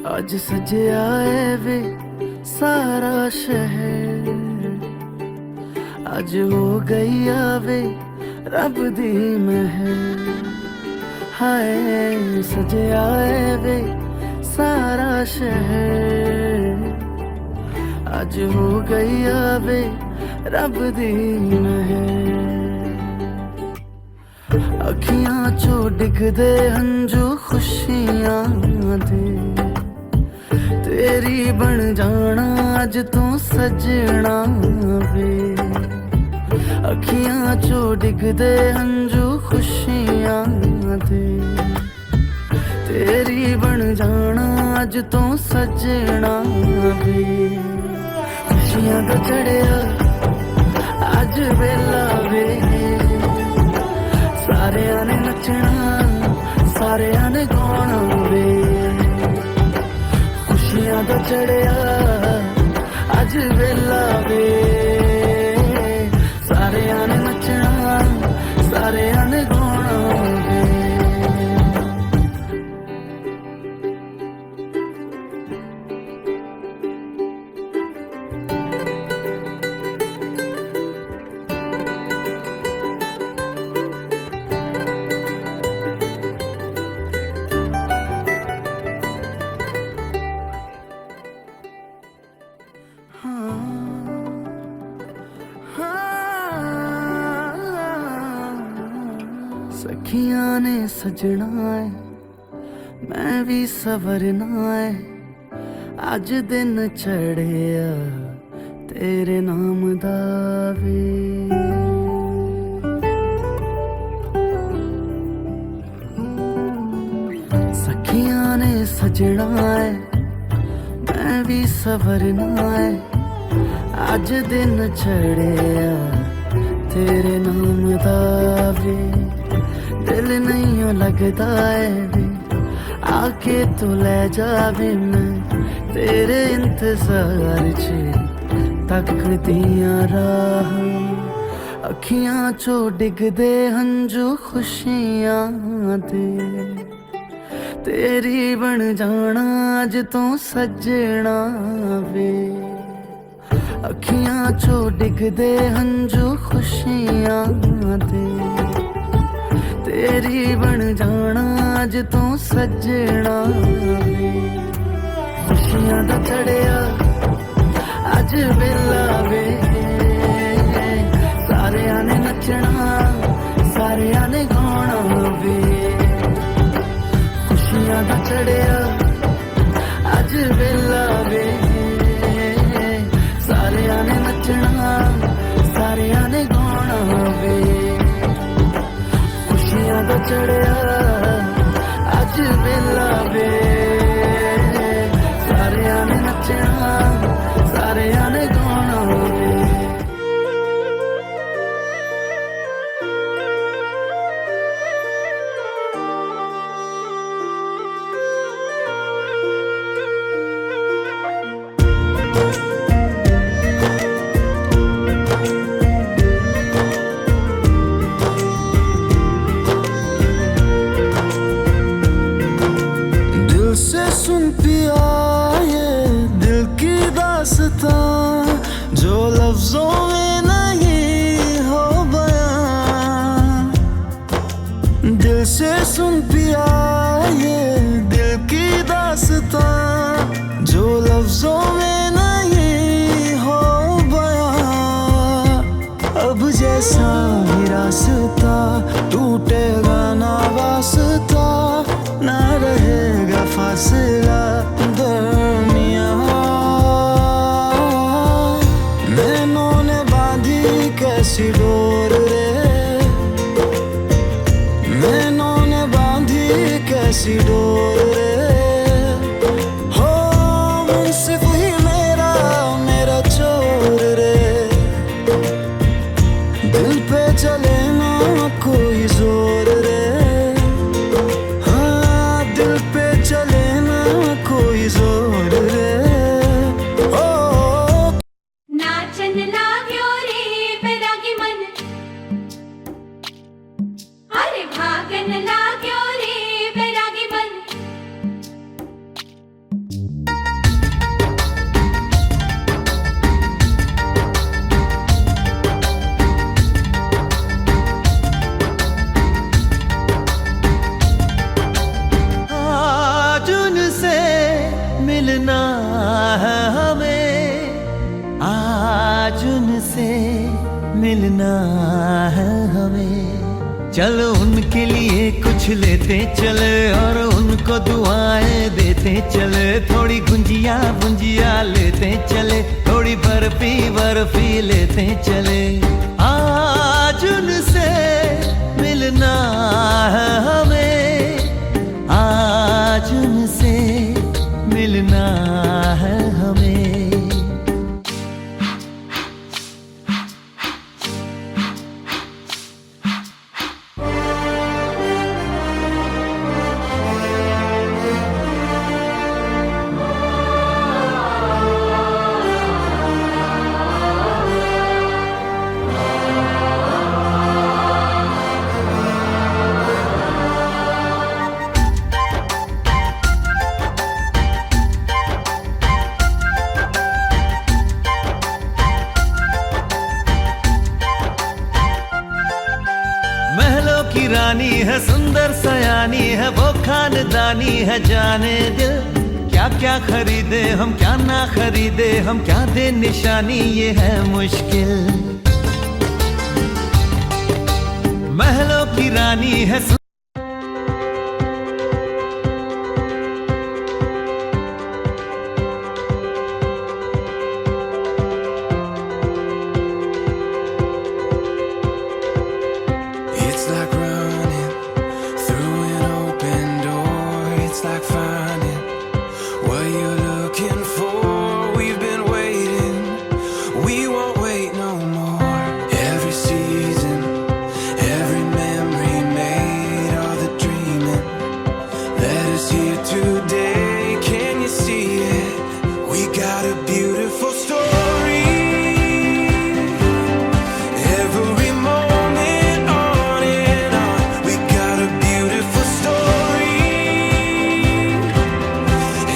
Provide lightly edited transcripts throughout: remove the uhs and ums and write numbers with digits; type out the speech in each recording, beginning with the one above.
आज सजया है वे सारा शहर, आज हो गई आवे रब दी महर। हाय सजया है वे सारा शहर, आज हो गई आवे रब दी महर। अखियां चो डिगदे हंजू खुशियां दे, तेरी बन जाना अज तू सजना वे। अखियां चो डिगदे हंजू खुशियां दे, तेरी बन जाना अज तू सजना वे। खुशियां दा चढ़िया अज वेला वे, सारियां ने नचना सारियां ने गाना वे। खुशियां दा चढ़िया अज वेला वे, सारियां ने नचना सारियां ने गाना वे। सखियां ने सजना है मैं भी सवरना है, अज दिन चढ़िया तेरे नाम दा वे। सखियां ने सजना है मैं भी सवरना है, अज दिन चढ़िया तेरे नाम दा वे। दिल नहीं लगता है वे, आके तू ले जावे मैं तेरे इंतजार च तकदियां राह। अखियां चो डिगदे हंजू खुशियां दे, तेरी बन जाना अज तू सजना वे। अखियां चो डिगदे हंजू खुशियां दे, तेरी बन जाना अज तू सजना वे। खुशियां दा चढ़िया अज वेला वे, सारियां ने नचना सारियां ने गाना वे। खुशियां दा चढ़िया अज वेला वे, सारियां ने नचना सारियां ने गाना वे। खुशियां दा चढ़िया अज वेला वे, सारियां ने नचना सारियां ने गाना वे। सुन पिया ये दिल की दास्तां, जो लफ्जों में नहीं हो बयां। दिल से सुन पिया ये दिल की दास्तां, जो लफ्जों में नहीं हो बयां। अब जैसा ही रास्ता टूटेगा ना वास्ता, ना रहेगा फासला दरमियां। नैनों ने बांधी कैसी डोर रे, नैनों ने बांधी कैसी डोर रे। हो मुंसिफ ही मेरा मेरा चोर रे, दिल पे चले ना कोई जोर रे। जोर रे ओ नाचन लाग्यो रे बैरागी मन, अरे भागन लाग्यो रे बैरागी मन। मिलना है हमें। चलो उनके लिए कुछ लेते चले और उनको दुआएं देते चले। थोड़ी गुंजिया गुंजिया लेते चले, थोड़ी बर्फी बर्फी लेते चले। आज उनसे मिलना है हमें, आज उनसे मिलना है हमें। महलों की रानी है, सुंदर सयानी है, वो खानदानी है जाने दिल। क्या क्या खरीदे हम, क्या ना खरीदे हम, क्या दे निशानी, ये है मुश्किल। महलों की रानी है। It's like running through an open door. It's like finding what you're looking for. We've been waiting, we won't wait no more. Every season, every memory made, all the dreaming led us here today. Can you see it? We got a beautiful story. Every moment on and on, we got a beautiful story,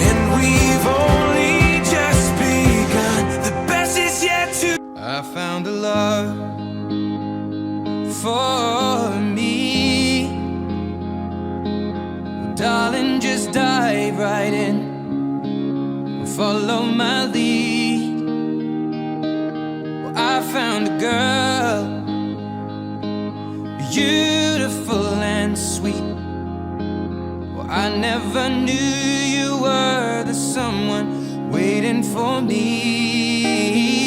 and we've only just begun. The best is yet to. I found a love for me. Darling, just dive right in, follow my lead. Well, I found a girl, beautiful and sweet. Well, I never knew you were the someone waiting for me.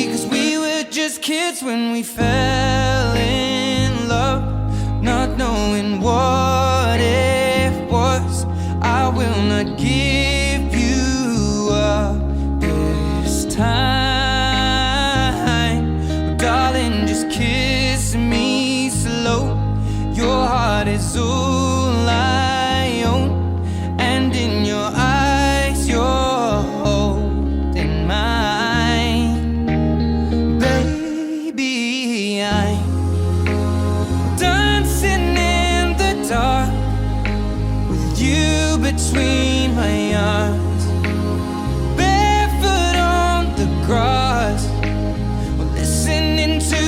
'Cause we were just kids when we fell in love, not knowing what it was. I will not give you up this time. Darling, just kiss me slow. Your heart is all I own, and in your eyes you're holding mine. Baby, I'm dancing in the dark with you between my arms, barefoot on the grass. We're listening to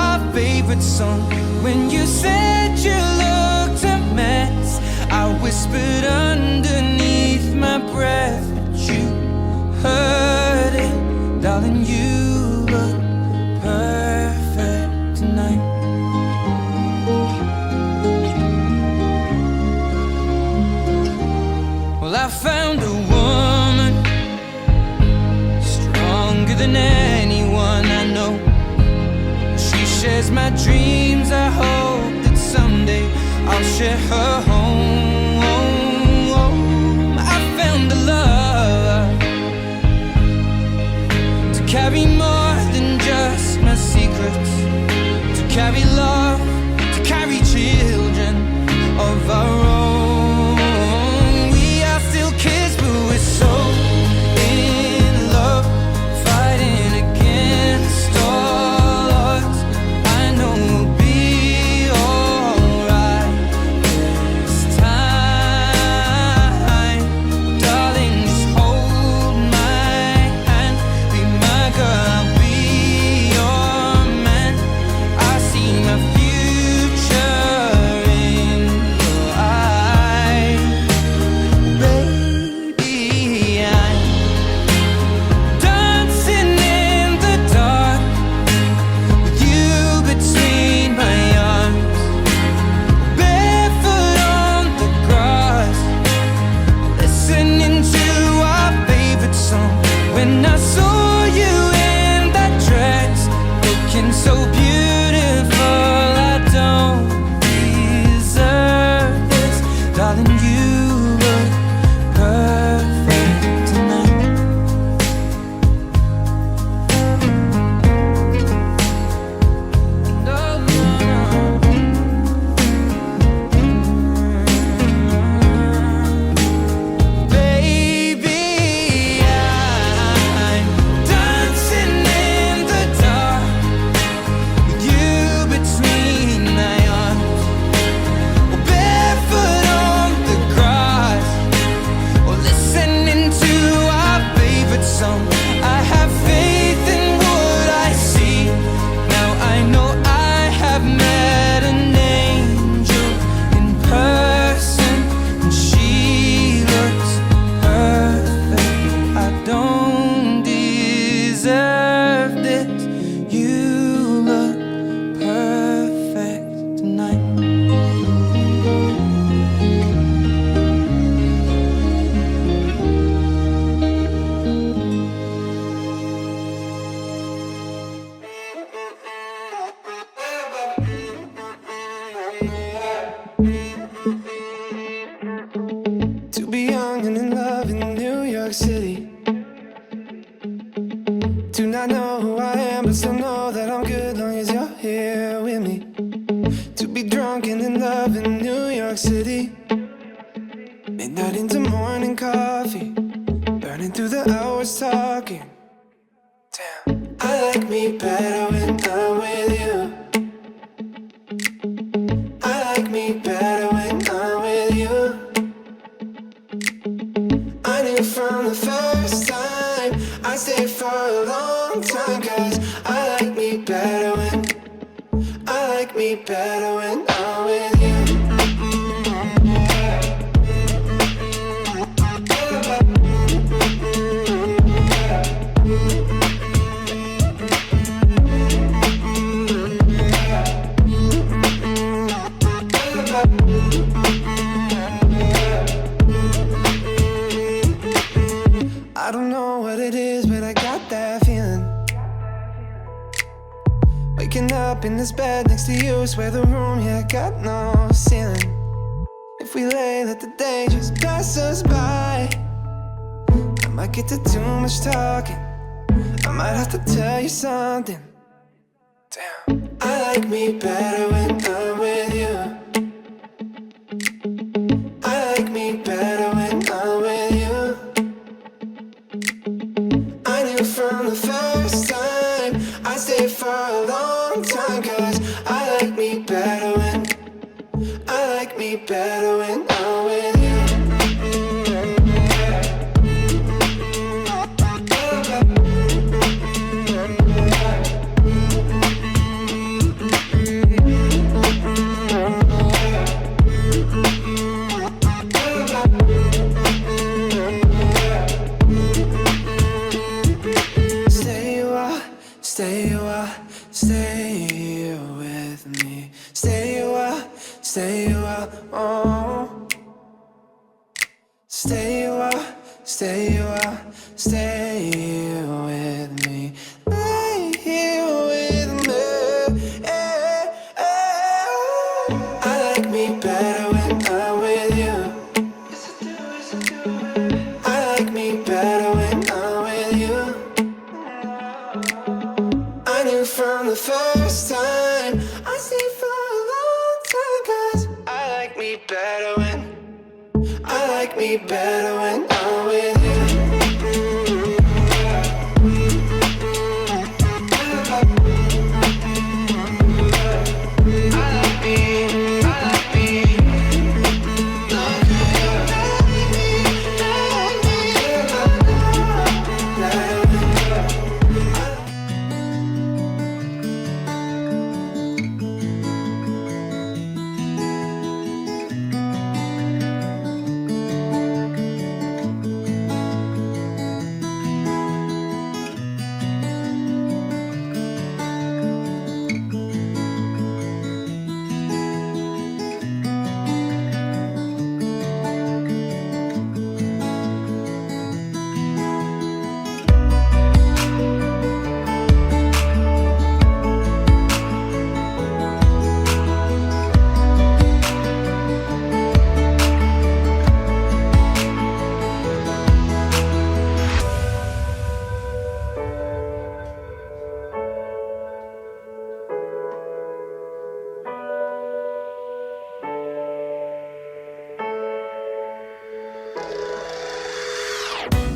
our favorite song. When you said you looked a mess, I whispered underneath my breath, but you heard it. Darling, you look perfect tonight. Well, I found a woman stronger than anyone I know. She shares my dreams. I hope that someday I'll share her home. I found a love to carry more than just my secrets, to carry love, to carry children of our own. We are still kids, but we're so in love, fighting against all odds. I know we'll be alright this time. Darling, just hold my hand, be my girl, I'll be your man. I see my future in your eyes. here with me, to be drunk and in love in New York City. Midnight into morning coffee, burning through the hours talking. Damn, I like me better when I'm with you. I like me better when I'm with you. I knew from the first time I'd stay for a long time, 'cause I like me better when I'm with you. I don't know what it is, but I got that feeling. Waking up in this bed next to you, swear the room, yeah, got no ceiling. If we lay, let the day just pass us by. I might get to too much talking, I might have to tell you something. Damn, I like me better when I'm with you. I like me better when I'm with you. I knew from the first time I'd stay for a long time, 'cause I like me better when I'm with you. Stay with me. Stay a while, oh. Stay a while, stay with me. Lay here with me. I like me better when I'm with you. I like me better when I'm with you. I knew from the first time I stayed for a long time, 'cause I like me better when I'm with you.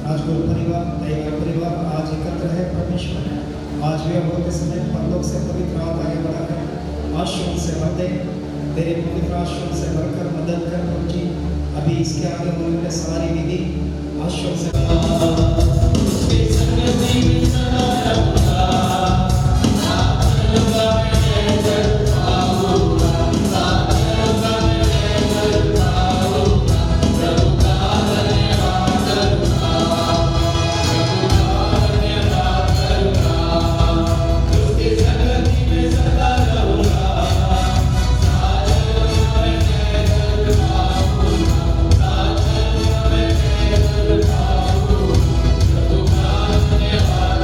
आज गुरु परिवार दैनिक परिवार आज एकत्र है परमेश्वर। आज भी होते समय परलोक से पवित्र आत्मा आगे बढ़ा है। आश्रम से भर दे, तेरे पवित्र आश्रम से भरकर मदद कर प्रभु जी। अभी इसके आगे होने वाले सारी विधि आश्रम से Yeah.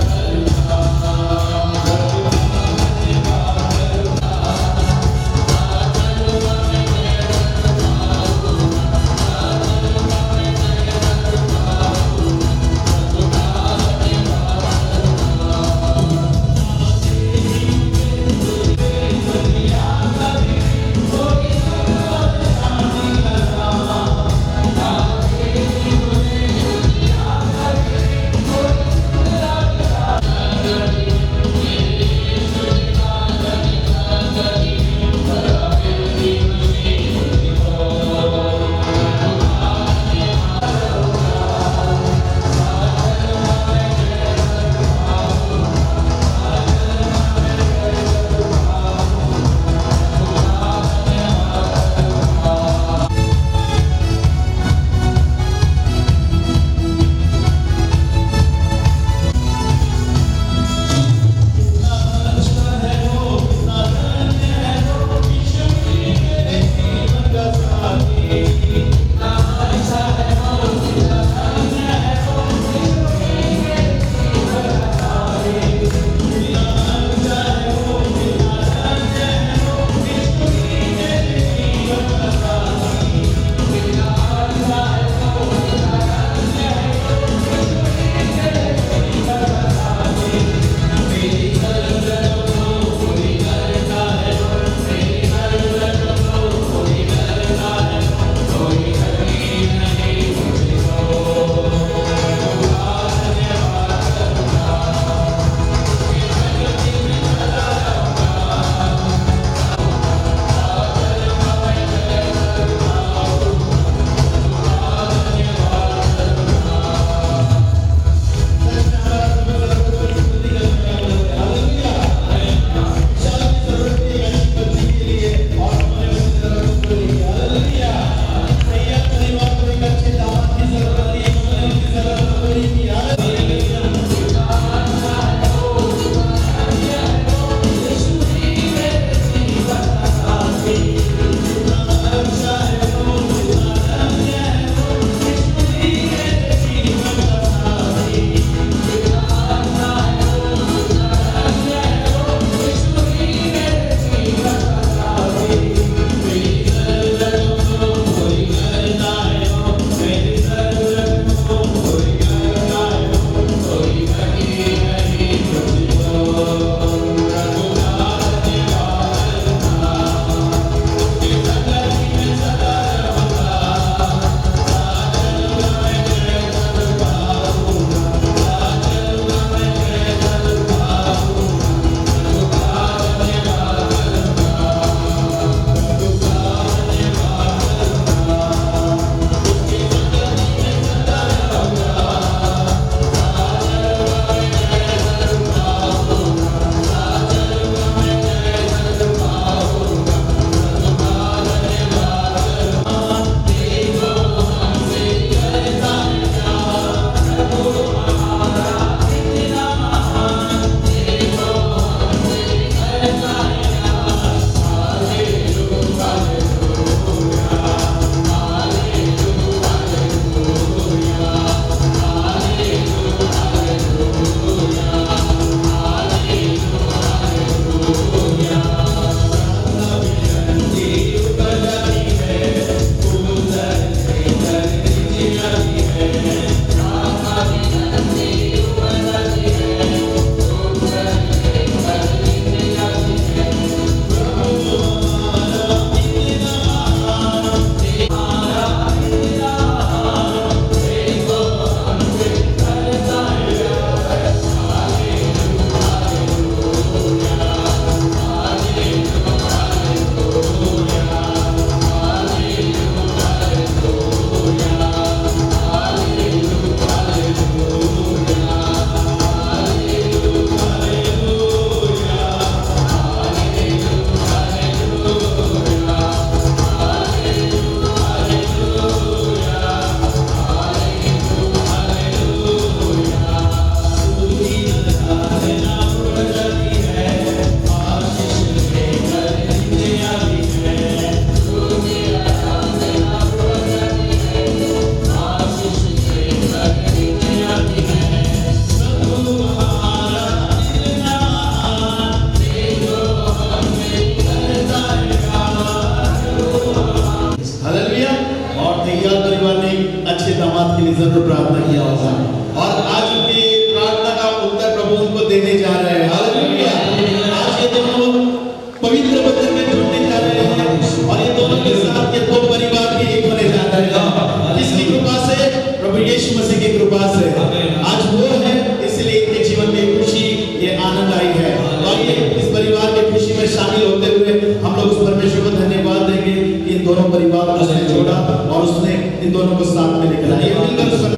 जरूर प्रार्थना किया होगा और आज उनकी प्रार्थना का उत्तर प्रभु उनको देने जा रहे हैं। हालेलुया। आज ये दोनों पवित्र बंधन में जुड़ने जा रहे हैं और ये दोनों के साथ ये दो परिवार के एक होने जा रहे हैं। किसकी कृपा से? प्रभु यीशु मसीह की कृपा से। आज वो है, इसलिए इनके जीवन में खुशी, ये आनंद आई है और ये इस परिवार की खुशी में शामिल होते हुए हम लोग उस परमेश्वर को धन्यवाद देंगे कि इन दोनों परिवार को उसने जोड़ा और उसने इन दोनों को साथ में लेकर आया। मिलकर उस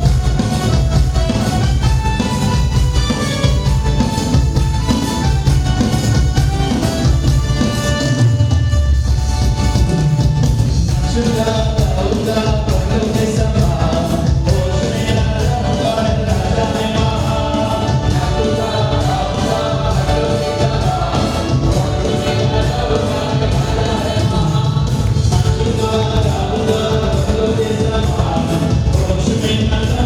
Amen.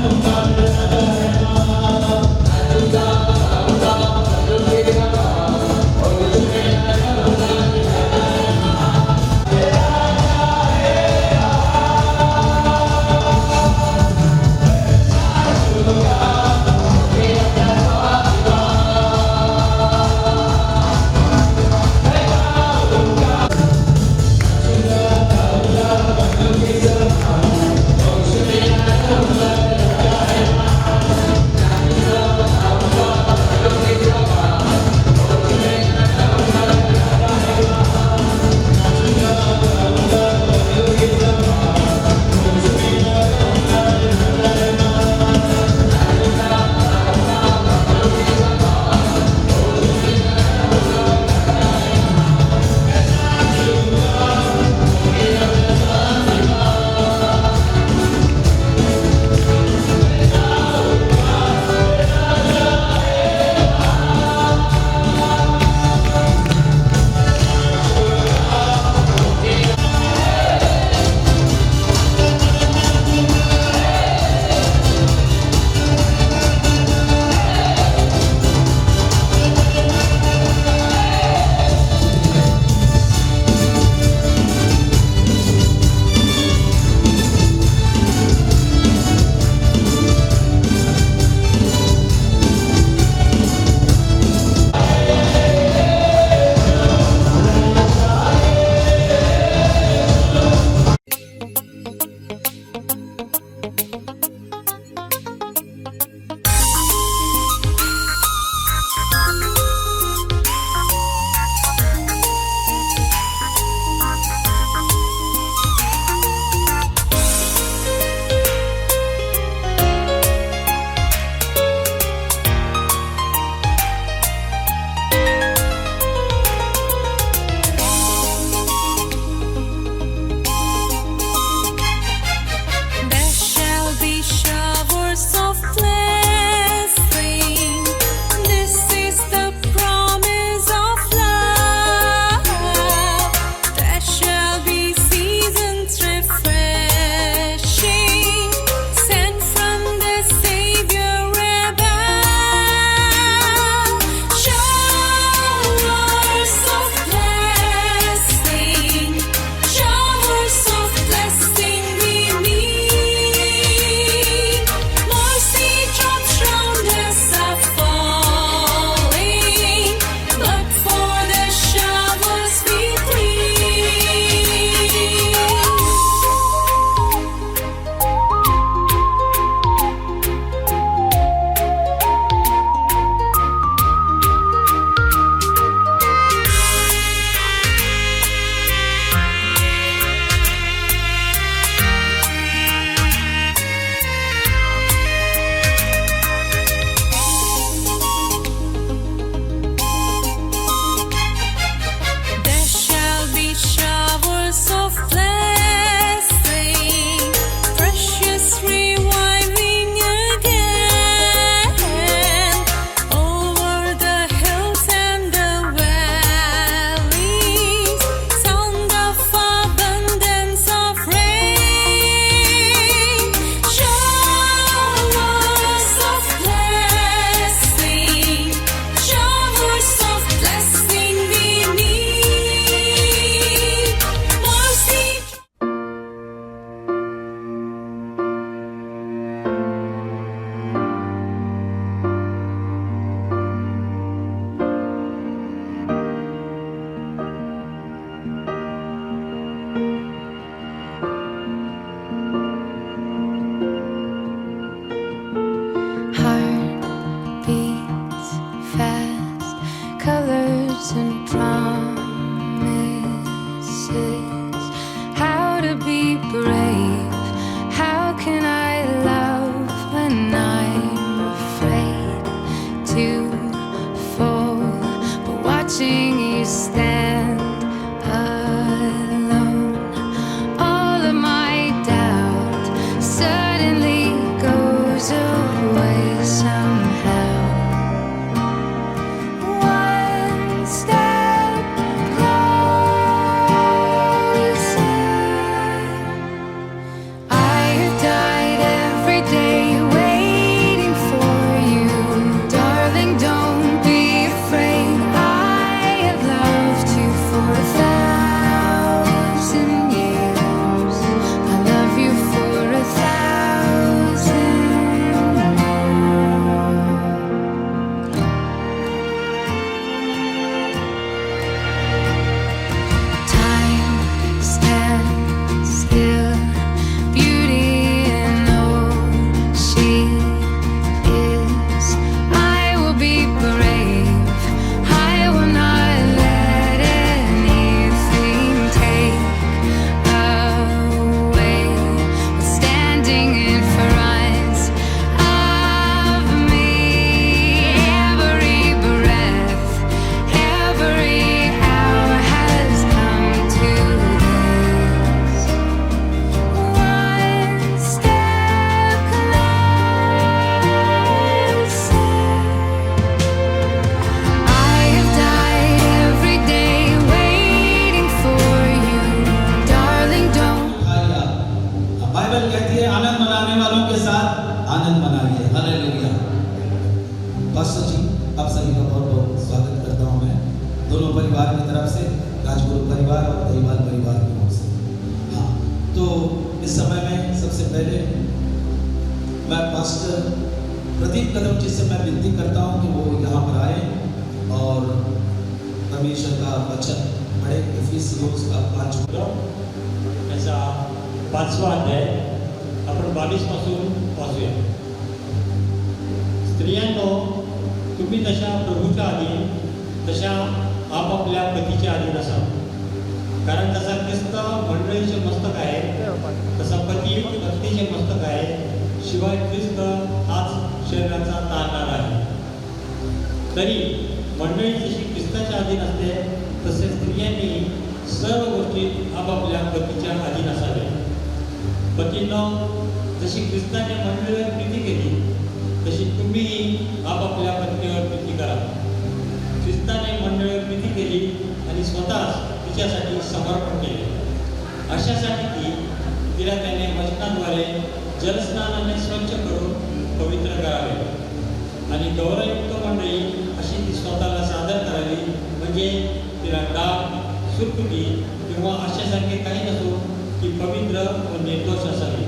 तरफ से, राजगुरु परिवार और दहीवाल परिवार की ओर से। हाँ, तो इस समय में सबसे पहले मैं पास्टर प्रदीप कदम जी से मैं विनती करता हूँ कि वो यहाँ पर आए और परमेश्वर का वचन पढ़े। इफिसियोस का 5 त्याचा 5वा अध्याय आपण 22 पासून वाचूया। स्त्रियांनो, तुम्ही तशा प्रभूच्या अधीन, तशा आपापल्या पतीच्या अधीन असावं, कारण जसा ख्रिस्त मंडळीचे मस्तक आहे तसा पती पत्नीचे मस्तक आहे, शिवाय ख्रिस्त हाच शरीराचा तारणारा आहे। तरी मंडळी जशी ख्रिस्ताच्या अधीन असते तसे स्त्रियांनी सर्व गोष्टीत आपापल्या पतीच्या अधीन असावे। पतींनो, जशी ख्रिस्ताने मंडळीवर प्रीती केली तशी तुम्हीही आपापल्या पत्नीवर प्रीती करा। ख्रिस्ताने मंडळीवर प्रीती केली आणि स्वतःच तिच्यासाठी समर्पण केले, अशासाठी की तिला त्याने वचनाद्वारे जलस्नानाने स्वच्छ करून पवित्र करावे आणि गौरवयुक्त मंडळी अशी ती स्वतःला सादर करावी, म्हणजे तिला डाग, सुरकुती किंवा अशासारखे काही नसो, ती पवित्र व निर्दोष असावी।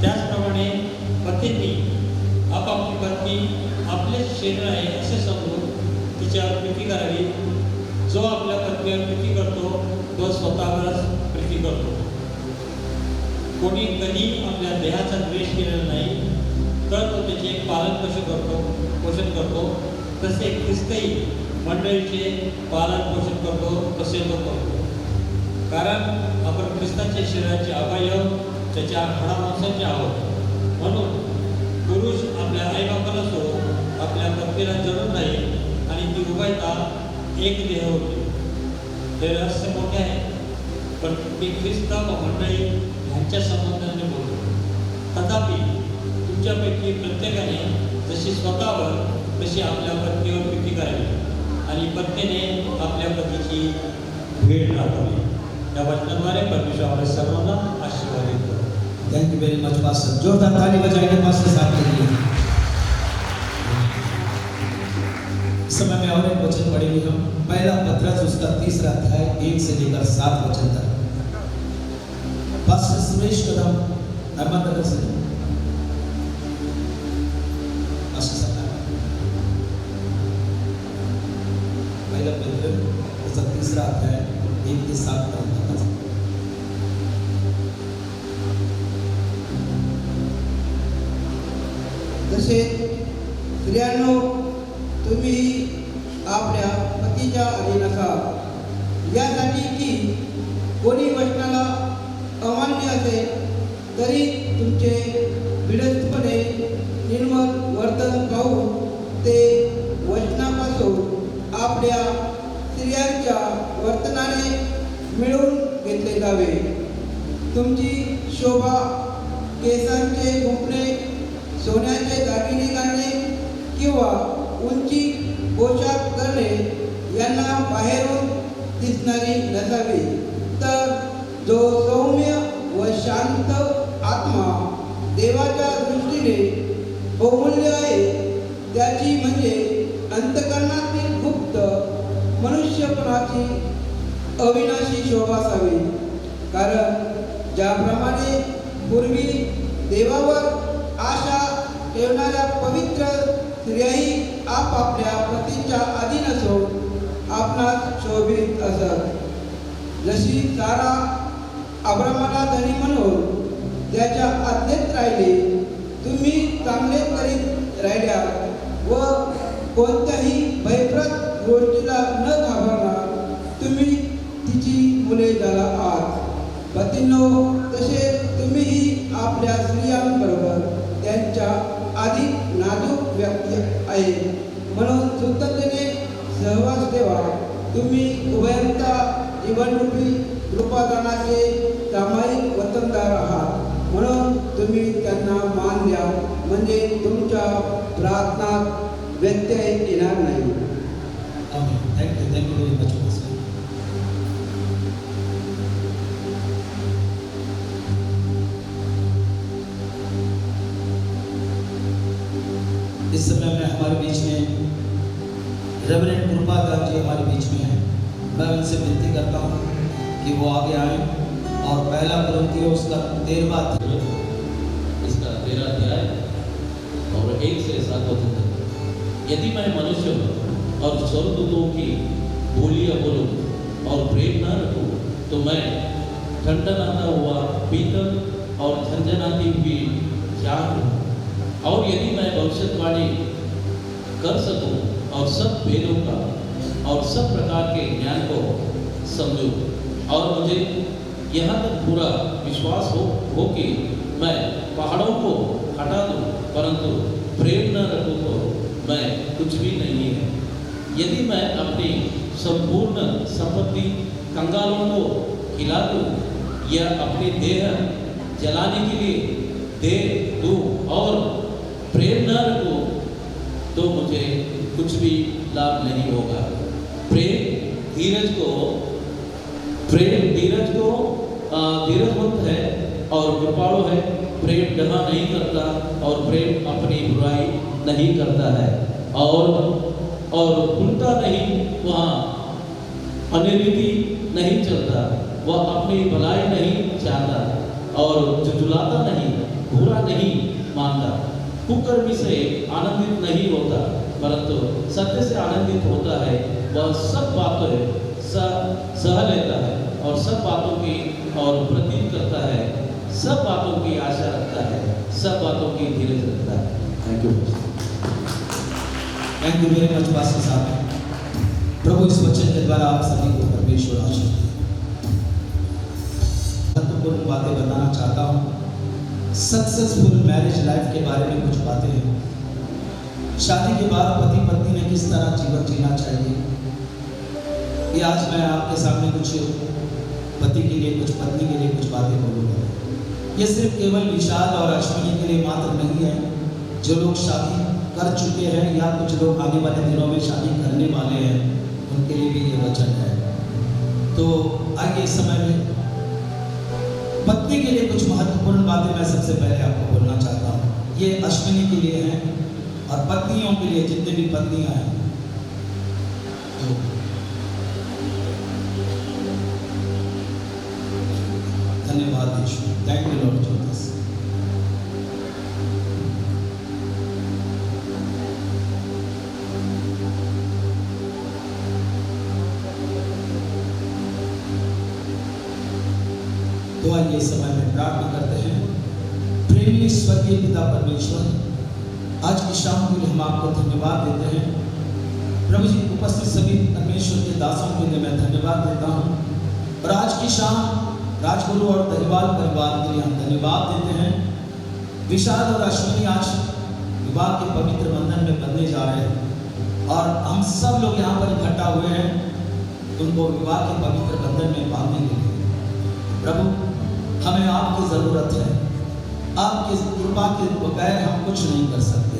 त्याचप्रमाणे पतींनी आपापली पत्नी आपले शरीर आहे असे समजून तिच्यावर प्रीती करावी। जो आपल्या पत्नीवर प्रीती करतो तो स्वतःवरच प्रीती करतो। कोणी कधी आपल्या देहाचा द्वेष केलेला नाही, तर तो त्याचे पोषण करतो। तसे ख्रिस्तही मंडळीचे पालन पोषण करतो, तसे तो करतो, कारण आपण ख्रिस्ताच्या शरीराचे अवयव त्याच्या हाडामांसाचे आहोत। म्हणून पुरुष आपल्या आईबापाला सोडून आपल्या पत्नीला जळून राहील आणि ती उभयता एक देह होती। हे रहस्य मोठे आहे, पण मी ख्रिस्त व मंडळी यांच्या संबंधाने बोलतो। तथापि तुमच्यापैकी प्रत्येकाने जशी स्वतःवर तशी आपल्या पत्नीवर प्रीती करावी आणि पत्नीने आपल्या पतीची भेट राखावी। या वचनाद्वारे परमेश्वर आपल्या सर्वांना आशीर्वाद देतो। Thank you very much pastor. जोरदार ताली बजाएंगे पास्टर साहब के लिए। इस समय में और एक वचन पढ़ेंगे हम, पहला पत्रस उसका 3रा अध्याय 1 से लेकर 7 वचन तक। पास्टर सुरेश कदम अहमदनगर से, पास्टर साहब, पहला पत्रस उसका 3रा अध्याय 1 से 7 तक। जसे स्त्रियांनो, तुम्ही आपल्या पतीच्या अधीन असा, यासाठी की कोणी वचनाला अमान्य असेल तरी तुमचे बिडस्तपणे निर्मल वर्तन पाहून ते वचनापासून आपल्या स्त्रियांच्या वर्तनाने मिळवून घेतले जावे। तुमची शोभा, केसांचे गुंफणे, सोन्याचे दागिने घालणे किंवा उंची पोशाख करणे यांना बाहेरून दिसणारी नसावी, तर जो सौम्य व शांत आत्मा देवाच्या दृष्टीने बहुमूल्य आहे त्याची म्हणजे अंतःकरणातील गुप्त मनुष्यपणाची अविनाशी शोभा असावी। कारण ज्याप्रमाणे पूर्वी देवावर आशा ठेवणाऱ्या पवित्र स्त्रियाही आपापल्या पतीच्या अधीन असून आपणास शोभित असत। जशी सारा अब्रामाला धनी म्हणून त्याच्या आज्ञेत राहिली, तुम्ही चांगले करीत राहिल्या व कोणत्याही भयप्रद गोष्टीला न घाबरणार तुम्ही तिची मुले झाला आहात। पतींनो, तसे तुम्हीही आपल्या स्त्रियांबरोबर त्यांच्या अधिक नाजूक व्यक्ती आहे म्हणून सुततेने सहवास ठेवा। तुम्ही उभयता जीवनरूपी कृपादानाचे सामायिक वतनदार आहात, म्हणून तुम्ही त्यांना मान द्या, म्हणजे तुमच्या प्रार्थनात व्यत्यय येणार नाही। Thank you very much pastor. इस समय में हमारे बीच में रेवरेंड कृपादास जी हमारे बीच में हैं। मैं उनसे विनती करता हूँ कि वो आगे आए और पहला कुरिन्थियों उसका 13वां इसका 13 अध्याय और 1 से 7 वचन तक। यदि मैं मनुष्य और स्वर्गदूतों की बोलियां बोलूं और प्रेम न रखूं तो मैं ठंडनाता हुआ पीतल और झंझनाती हुई जान हूं। और यदि मैं भविष्यवाणी कर सकूं और सब भेदों का और सब प्रकार के ज्ञान को समझूं और मुझे यहाँ तक पूरा विश्वास हो कि मैं पहाड़ों को हटा दूं, परंतु प्रेम न रखूं तो मैं कुछ भी नहीं है। यदि मैं अपनी संपूर्ण संपत्ति कंगालों को खिला दूं या अपनी देह जलाने के लिए दे दूं और प्रेम न रखूं तो मुझे कुछ भी लाभ नहीं होगा। प्रेम धीरजवंत है और कृपाणु है। प्रेम डरा नहीं करता और प्रेम अपनी बुराई नहीं करता है और भूलता नहीं, वहाँ अनिरीति नहीं चलता, वह अपनी भलाई नहीं चाहता और झुझुलाता नहीं, बुरा नहीं मानता, कुकर्मी से आनंदित नहीं होता परंतु सत्य से आनंदित होता है। वह सब बातें सह लेता है और सब बातों की और प्रतीत करता है, सब बातों की आशा रखता है, सब बातों की धीरज रखता है। Thank you very much pastor साहब। प्रभु इस वचन के द्वारा आप सभी को परमेश्वर आशीष दे। महत्वपूर्ण बातें बताना चाहता हूँ। सक्सेसफुल मैरिज लाइफ के बारे में कुछ बातें हैं। शादी के बाद पति पत्नी ने किस तरह जीवन जीना चाहिए, ये आज मैं आपके सामने कुछ पति के लिए, कुछ पत्नी के लिए कुछ बातें बोलूँगा। ये सिर्फ केवल विशाल और अश्विनी के लिए मात्र नहीं है जो लोग शादी कर चुके हैं या कुछ लोग आने वाले दिनों में शादी करने वाले हैं, उनके लिए भी ये वचन है। तो आगे इस समय में पत्नी के लिए कुछ महत्वपूर्ण बातें मैं सबसे पहले आपको बोलना चाहता हूँ। ये अश्विनी के लिए हैं और पत्नियों के लिए, जितने भी पत्नियां हैं। तो धन्यवाद यीशु, थैंक यू लॉर्ड जीसस। तो आइए इस समय में प्रार्थना करते हैं। प्रेमी स्वर्गीय पिता परमेश्वर, आज की शाम के लिए हम आपको धन्यवाद देते हैं। प्रभु जी, उपस्थित सभी परमेश्वर के दासों के लिए मैं धन्यवाद देता हूँ और आज की शाम राजगुरु और दहीवाल परिवार के लिए हम धन्यवाद देते हैं। विशाल और अश्विनी आज विवाह के पवित्र बंधन में बंधने जा रहे हैं और हम सब लोग यहाँ पर इकट्ठा हुए हैं उनको विवाह के पवित्र बंधन में बांधने के लिए। प्रभु, हमें आपकी ज़रूरत है। आपकी कृपा के बगैर हम कुछ नहीं कर सकते।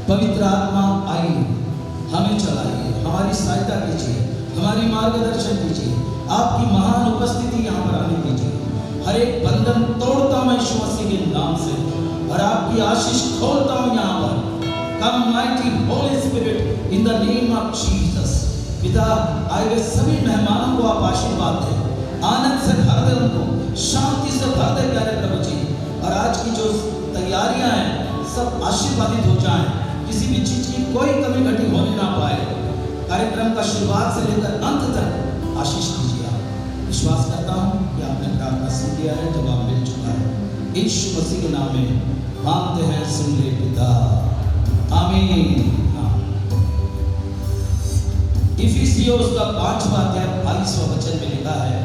पवित्र आत्मा आइए, हमें चलाइए, हमारी सहायता कीजिए, हमारी मार्गदर्शन कीजिए। आपकी महान उपस्थिति यहाँ पर आने दीजिए। हर एक बंधन तोड़ता हूँ यीशु मसीह के नाम से और आपकी आशीष खोलता हूँ यहाँ पर। Come mighty holy spirit in the name of Jesus. पिता, आए हुए सभी मेहमानों को आप आशीर्वाद दें, आनंद से भर दे, उनको शांति से भर दे प्यारे प्रभु जी। और आज की जो तैयारियां हैं सब आशीर्वादित हो जाएं, किसी भी चीज की कोई कमी घटी होने ना पाए। कार्यक्रम का शुरुआत से लेकर अंत तक आशीष दीजिए। आप विश्वास करता हूँ कि आपने प्रार्थना सुन लिया है, जवाब मिल चुका है। यीशु मसीह के नाम में मांगते हैं, सुन ले पिता, आमीन। इफिसियों उसका 5वां अध्याय 22वां वचन में लिखा है,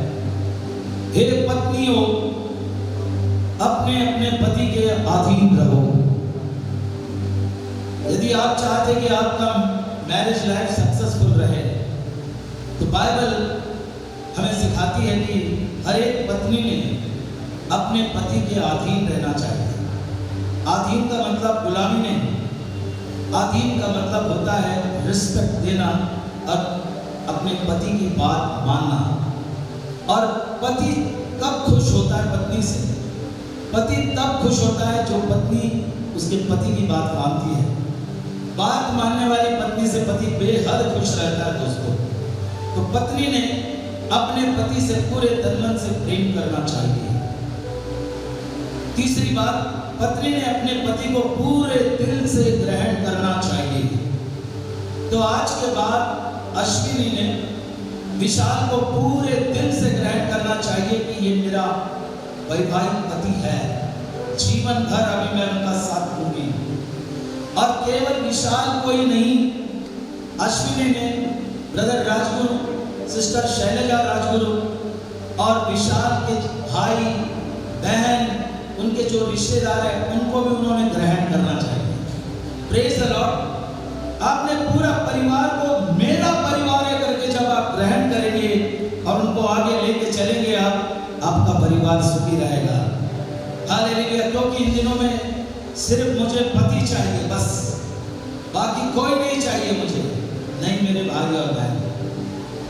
हे पत्नियों, अपने अपने पति के अधीन रहो। यदि आप चाहते कि आपका मैरिज लाइफ सक्सेसफुल रहे तो बाइबल हमें सिखाती है कि हर एक पत्नी ने अपने पति के अधीन रहना चाहिए। अधीन का मतलब गुलामी नहीं, अधीन का मतलब होता है रिस्पेक्ट देना और अपने पति की बात मानना। और पति कब खुश होता है पत्नी से? पति तब खुश होता है जो पत्नी उसके पति की बात मानती है। बात मानने वाली पत्नी से पति बेहद खुश रहता है दोस्तों। तो पत्नी ने अपने पति से पूरे तन मन से प्रेम करना चाहिए। तीसरी बात, पत्नी ने अपने पति को पूरे दिल से ग्रहण करना चाहिए। तो आज के बाद अश्विनी ने विशाल को पूरे दिल से ग्रहण करना चाहिए कि ये मेरा वैवाहिक पति है, जीवन भर अभी मैं उनका साथ दूंगी। और केवल विशाल को ही नहीं, अश्विनी ने ब्रदर राजगुरु, सिस्टर शैलजा राजगुरु और विशाल के भाई बहन, उनके जो रिश्तेदार हैं, उनको भी उन्होंने ग्रहण करना चाहिए। Praise the Lord. आपने पूरा परिवार को मेरा परिवार है करके जब आप ग्रहण करेंगे और उनको आगे लेके चलेंगे, आपका परिवार सुखी रहेगा। हालेलुया। क्योंकि इन दिनों में सिर्फ मुझे पति चाहिए, बस बाकी कोई नहीं चाहिए मुझे। नहीं मेरे भाई और बहन,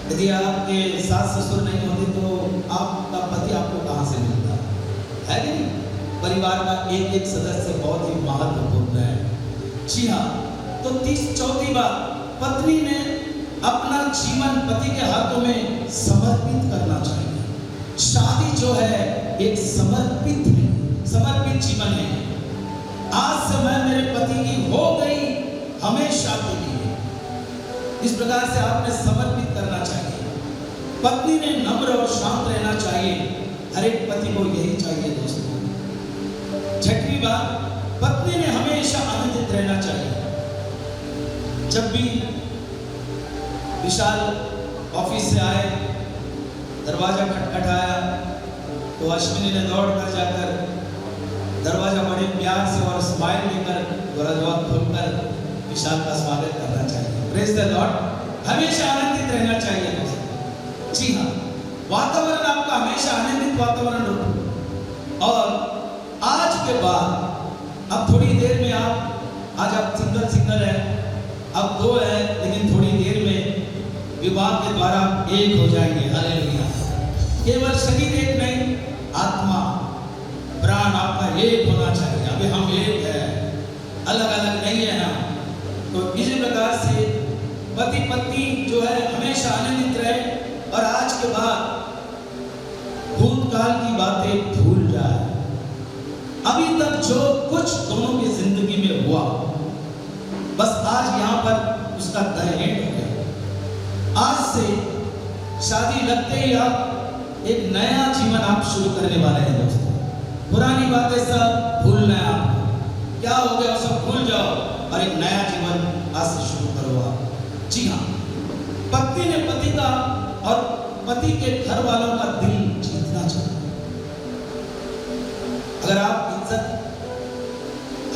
यदि आपके सास ससुर नहीं होते तो आपका पति आपको कहाँ से मिलता है कि नहीं? परिवार का एक एक सदस्य बहुत ही महत्वपूर्ण है। जी हाँ। तो चौथी बात, पत्नी ने अपना जीवन पति के हाथों में समर्पित करना चाहिए। शादी जो है एक समर्पित जीवन है। आज से मैं मेरे पति की हो गई हमेशा के लिए, इस प्रकार से आपने समर्पित करना चाहिए। पत्नी ने नम्र और शांत रहना चाहिए। हर एक पति को यही चाहिए दोस्तों। छठवीं बात, पत्नी ने हमेशा आनंदित रहना चाहिए। जब भी विशाल ऑफिस से आए, दरवाजा खटखटाया तो अश्विनी ने दौड़ कर जाकर दरवाजा बड़े प्यार से और स्माइल लेकर दरवाजा खोलकर विशाल का स्वागत करना चाहिए। Praise the Lord. हमेशा आनंदित रहना चाहिए दोस्तों। जी हाँ, वातावरण आपका हमेशा आनंदित वातावरण हो। और आज के बाद अब थोड़ी देर में आज आप सिंगल है, अब दो है, लेकिन थोड़ी देर में विवाह के द्वारा एक हो जाएंगे। हालेलुया। केवल शरीर एक नहीं, आत्मा प्राण आपका एक होना चाहिए। अभी हम एक है, अलग अलग नहीं है ना। तो इसी प्रकार से पति पत्नी जो है हमेशा आनंदित रहे और आज के बाद भूतकाल की बातें भूल जाए। अभी तक जो कुछ दोनों की जिंदगी में हुआ, बस आज यहाँ पर उसका दहेज हो गया। आज से शादी लगते ही आप एक नया जीवन आप शुरू करने वाले हैं दोस्तों। पुरानी बातें सब भूलना है आपको। क्या हो गया सब भूल जाओ और एक नया जीवन आज से शुरू करो आप। जी हाँ, पत्नी ने पति का और पति के घर वालों का दिल जीतना चाहिए। अगर आप इज्जत,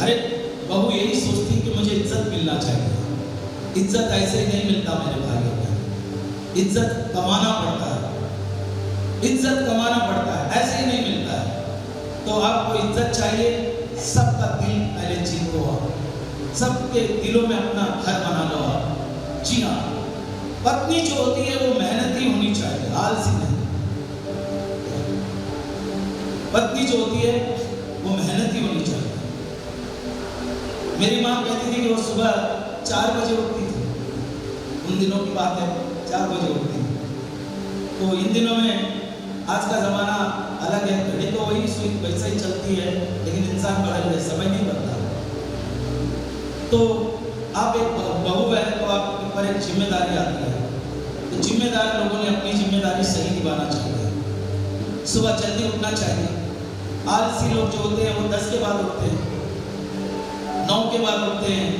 हर एक बहू यही सोचती कि मुझे इज्जत मिलना चाहिए। इज्जत ऐसे ही नहीं मिलता मेरे भाइयों को। इज्जत कमाना पड़ता है, इज्जत कमाना पड़ता है, ऐसे ही नहीं मिलता है। तो आपको इज्जत चाहिए, सबका दिल पहले जीत लो आप, सबके दिलों में अपना घर बना लो आप। जी हाँ, पत्नी जो होती है वो मेहनती होनी चाहिए, आलसी नहीं। पत्नी जो होती है वो मेहनती होनी चाहिए। मेरी माँ कहती थी कि वो सुबह 4 बजे उठती थी। उन दिनों की बात है, 4 बजे उठती थी। तो इन दिनों में आज का ज़माना अलग है, घड़ी तो वही सुई वैसे ही चलती है, लेकिन इंसान बदल गए, समय नहीं बनता। तो आप एक बहू है तो आपके ऊपर एक जिम्मेदारी आती है। तो जिम्मेदार लोगों ने अपनी जिम्मेदारी सही निभाना चाहिए। सुबह जल्दी उठना चाहिए। आलसी लोग जो होते हैं वो 10 के बाद उठते हैं, 9 के बाद उठते हैं।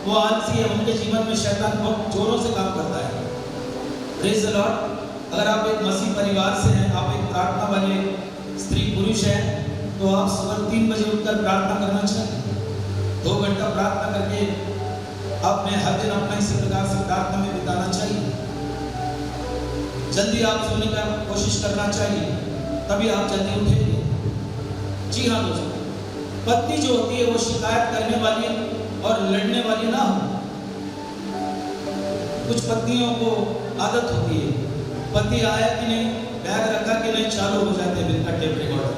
वो आलसी है, उनके जीवन में शैतान बहुत जोरों से काम करता है। Praise the Lord. अगर आप एक मसीह परिवार से हैं, आप एक प्रार्थना वाले स्त्री पुरुष हैं, तो आप सुबह 3 बजे उठकर प्रार्थना करना चाहिए। 2 घंटा प्रार्थना करके अपने हर दिन अपना इसी प्रकार से प्रार्थना में बिताना चाहिए। जल्दी आप सोने का कोशिश करना चाहिए, तभी आप जल्दी उठेंगे। जी हाँ दोस्तों, पत्नी जो होती है वो शिकायत करने वाली और लड़ने वाली ना हो। कुछ पत्नियों को आदत होती है, पति आया कि नहीं, बैग रखा कि नहीं, चालू हो जाते हैं बिल का टेप रिकॉर्डर।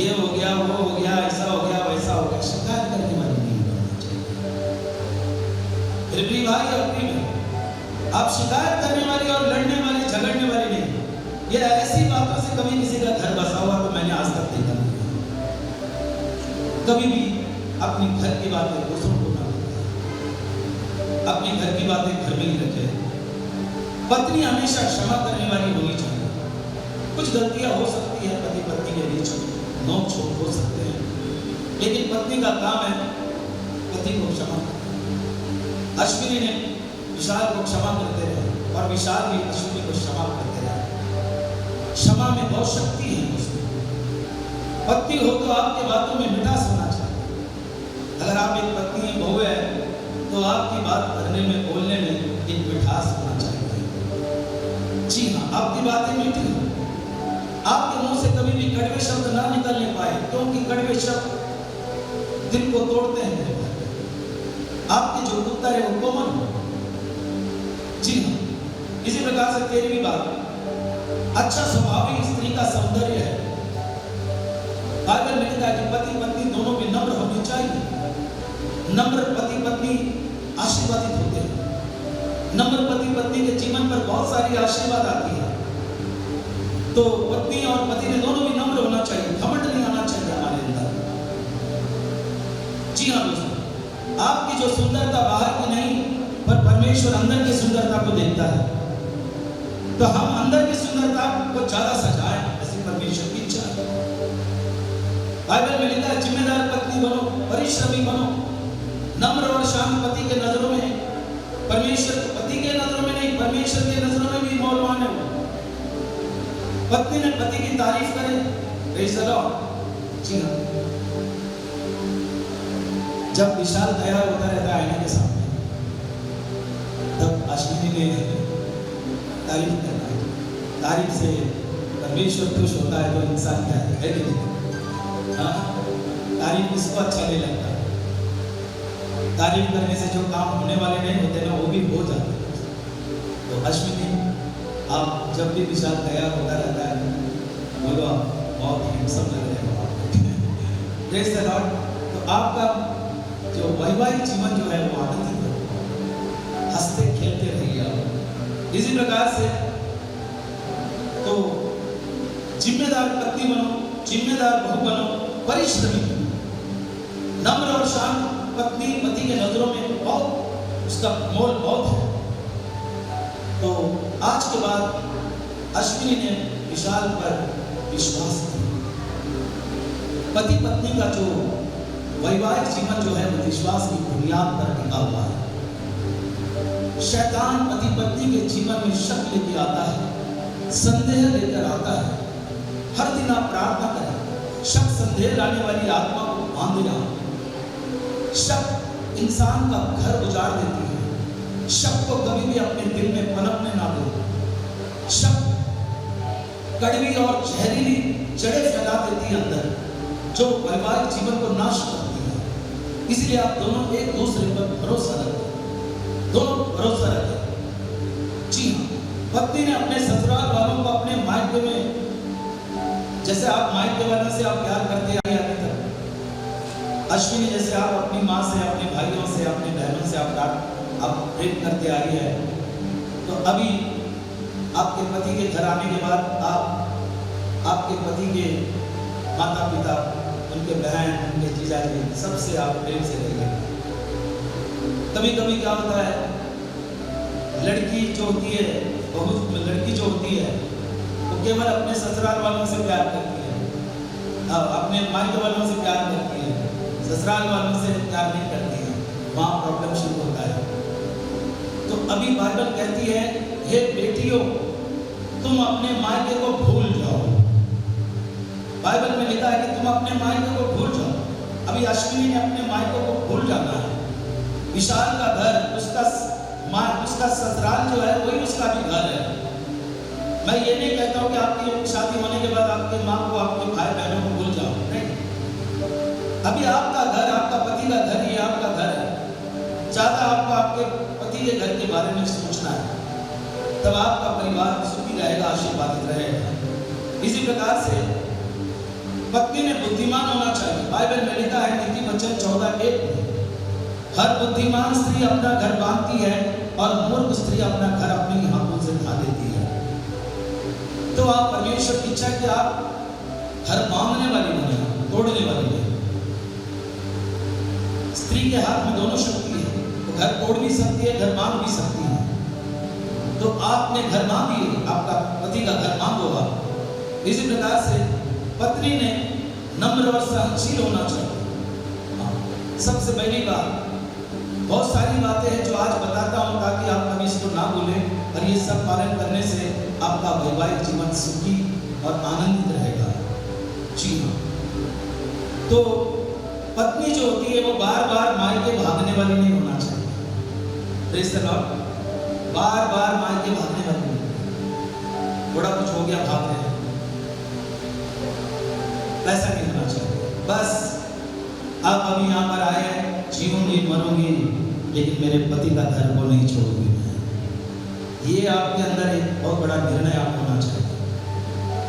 ये हो गया, वो हो गया, ऐसा हो गया, वैसा हो गया। शिकायत करने वाली नहीं होना चाहिए। फिर भी भाई अपनी में आप शिकायत करने वाली और लड़ने वाली, झगड़ने वाली नहीं। ये ऐसी बातों से कभी किसी का घर बसा हुआ तो मैंने आज तक देखा नहीं। कभी भी अपनी घर की बातें दूसरों को ना बताएं। अपने घर की बातें घर में ही रखें। पत्नी हमेशा क्षमा करने वाली होनी चाहिए। कुछ गलतियां हो सकती है पति पत्नी के बीच, नोक झोंक हो सकते हैं, लेकिन पत्नी का काम है पति को क्षमा करना। अश्विनी ने विशाल को क्षमा करते रहे और विशाल भी अश्विनी को क्षमा करते रहे। क्षमा में बहुत शक्ति है उसमें। पत्नी हो तो आपके बातों में मिठास होना चाहिए। अगर आप एक पत्नी बहू है तो आपकी बात करने में, बोलने में एक मिठास होना चाहिए। जी हाँ, आपकी बातें मीठी हो। आपके मुंह से कभी भी कड़वे शब्द ना निकलने पाए, क्योंकि कड़वे शब्द दिल को तोड़ते हैं। आपके जो उत्तर है वो कोमल हो। जी हाँ, इसी प्रकार से 13वीं बात, अच्छा स्वभाव ही स्त्री का सौंदर्य है। बाइबल में लिखा है कि पति पत्नी दोनों भी नम्र होनी चाहिए। नम्र पति पत्नी आशीर्वादित होते हैं। नम्र पति पत्नी के जीवन पर बहुत सारी आशीर्वाद आती है। तो पत्नी और पति ने दोनों भी नम्र होना चाहिए, घमंड नहीं आना चाहिए हमारे अंदर। जी हाँ दोस्तों, आपकी जो सुंदरता बाहर की नहीं, पर परमेश्वर अंदर की सुंदरता को देखता है। तो हम अंदर की सुंदरता को ज्यादा सजाएं, ऐसी परमेश्वर की इच्छा है। बाइबल में लिखा है जिम्मेदार पत्नी बनो, परिश्रमी बनो, नम्र और शांत पति के नजरों में, परमेश्वर पति के नजरों में नहीं, परमेश्वर के नजरों में भी मौलवान है। पत्नी ने पति की तारीफ करे, प्रेज़ द लॉर्ड। जी हाँ, जब विशाल तैयार होता रहता है आईने के सामने, तब अश्विनी ने तारीफ करना है। तारीफ से परमेश्वर खुश होता है तो इंसान क्या है कि नहीं? हाँ, तारीफ किसको अच्छा नहीं लगता। तारीफ करने से जो काम होने वाले नहीं होते ना, वो भी हो जाते हैं। तो अश्विनी, आप जब भी विशाल तैयार होता रहता है, बोलो आप बहुत हैंडसम लग रहे हो आप। Praise the Lord. तो आपका जो वैवाहिक जीवन जो है वो आनंदित हो, हंसते खेलते रहिए आप। इसी प्रकार से तो जिम्मेदार पत्नी बनो, जिम्मेदार बहू बनो, परिश्रमी बनो। नम्र और शांत पत्नी पति के नजरों में बहुत, उसका मोल बहुत है। तो आज के बाद अश्विनी ने विशाल पर विश्वास किया। पति पत्नी का जो वैवाहिक जीवन जो है वो विश्वास की बुनियाद पर टिका हुआ है। शैतान पति पत्नी के जीवन में शक लेके आता है, संदेह लेकर आता है। हर दिन आप प्रार्थना करें, शक संदेह लाने वाली आत्मा को बांध देना। शक इंसान का घर उजाड़ देती है। शक को कभी भी अपने दिल में पनपने ना दो। शक कड़वी और जहरीली जड़ें फैला देती है अंदर, जो वैवाहिक जीवन को नाश करती है। इसलिए आप दोनों एक दूसरे पर भरोसा रखें, दोनों भरोसा रखें। जी हाँ, पत्नी ने अपने ससुराल वालों को अपने मायके में, जैसे आप मायके वालों से आप प्यार करते आए अभी तक, अश्विनी जैसे आप अपनी माँ से, अपने भाइयों से, अपने बहनों से आप प्रेम करते आई है, तो अभी आपके पति के घर आने के बाद आप आपके पति के माता पिता, उनके बहन, उनके जीजा जी, सबसे आप प्रेम से रहेंगे। कभी कभी क्या होता है, लड़की जो होती है, बहुत लड़की जो होती है, वो केवल अपने ससुराल वालों से प्यार करती है, अपने मायके वालों से प्यार करती है, ससुराल वालों से प्यार नहीं करती है। वहाँ प्रॉब्लम शुरू होता है। तो अभी बाइबल कहती है, हे बेटियों, तुम अपने मायके को भूल जाओ। बाइबल में लिखा है कि तुम अपने मायके को भूल जाओ। अभी अश्विनी ने अपने मायके को भूल जाना है। विशाल का घर, उसका ससुराल जो है वही उसका भी घर है। मैं ये नहीं कहता हूँ कि आपकी शादी होने के बाद आपके माँ को, आपके भाई बहनों को भूल जाओ, नहीं। अभी आपका घर, आपका पति का घर, ये आपका घर है। ज्यादा आपको आपके पति के घर के बारे में सोचना है, तब आपका परिवार सुखी रहेगा, आशीर्वादित रहेगा। इसी प्रकार से पत्नी ने बुद्धिमान होना चाहिए। बाइबल में लिखा है नीति वचन 14:1 में, हर बुद्धिमान स्त्री अपना घर बांधती है और मूर्ख स्त्री अपना घर अपने ही हाथों से ढा देती है। तो आप परमेश्वर की इच्छा कि आप घर बांधने वाली बने, तोड़ने वाली नहीं। स्त्री के हाथ में दोनों शक्ति है, वो घर तोड़ भी सकती है, घर बांध भी सकती है। तो आपने घर बांधिए, आपका पति का घर बांध होगा। इसी प्रकार से पत्नी ने नम्र और सहनशील होना चाहिए। सबसे पहली बात, बहुत सारी बातें हैं जो आज बताता हूं ताकि आप कभी इसको ना भूलें और ये सब पालन करने से आपका वैवाहिक जीवन सुखी और आनंदित रहेगा। जी हाँ, तो पत्नी जो होती है वो बार बार मायके भागने वाली नहीं होना चाहिए। Praise the Lord. बार बार मायके भागने वाली नहीं, थोड़ा कुछ हो गया भाग रहे हैं, ऐसा नहीं होना चाहिए। बस आप अभी यहाँ पर आए हैं, जीऊंगी मरूंगी लेकिन मेरे पति का घर को नहीं छोड़ूंगी मैं। ये आपके अंदर एक बहुत बड़ा निर्णय आप होना चाहिए।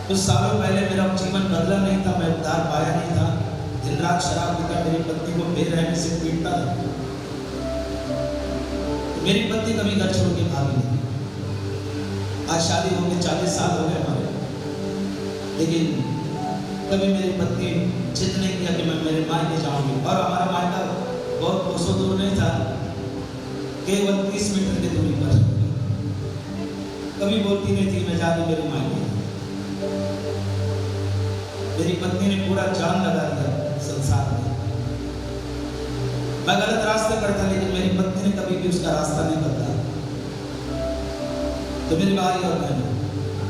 कुछ सालों पहले मेरा जीवन बदला नहीं था, मैं उद्धार पाया नहीं था। दिन रात शराब पीता, मेरी पत्नी को बेरहमी से पीटता था। मेरी पत्नी कभी घर छोड़ के भागी नहीं। आज शादी हो गई, 40 साल हो गए हमारे, लेकिन कभी मेरी पत्नी जिद नहीं किया कि मैं मेरे मायके जाऊंगी। और हमारा मायका बहुत 200 दूर नहीं था, केवल 30 मीटर की दूरी पर। कभी बोलती नहीं थी मैं जा रही मेरे मायके। मेरी पत्नी ने पूरा जान लगा दिया संसार में। मैं गलत रास्ते पर था लेकिन मेरी पत्नी ने कभी भी उसका रास्ता नहीं बदला। तो मेरे भाई और बहनों,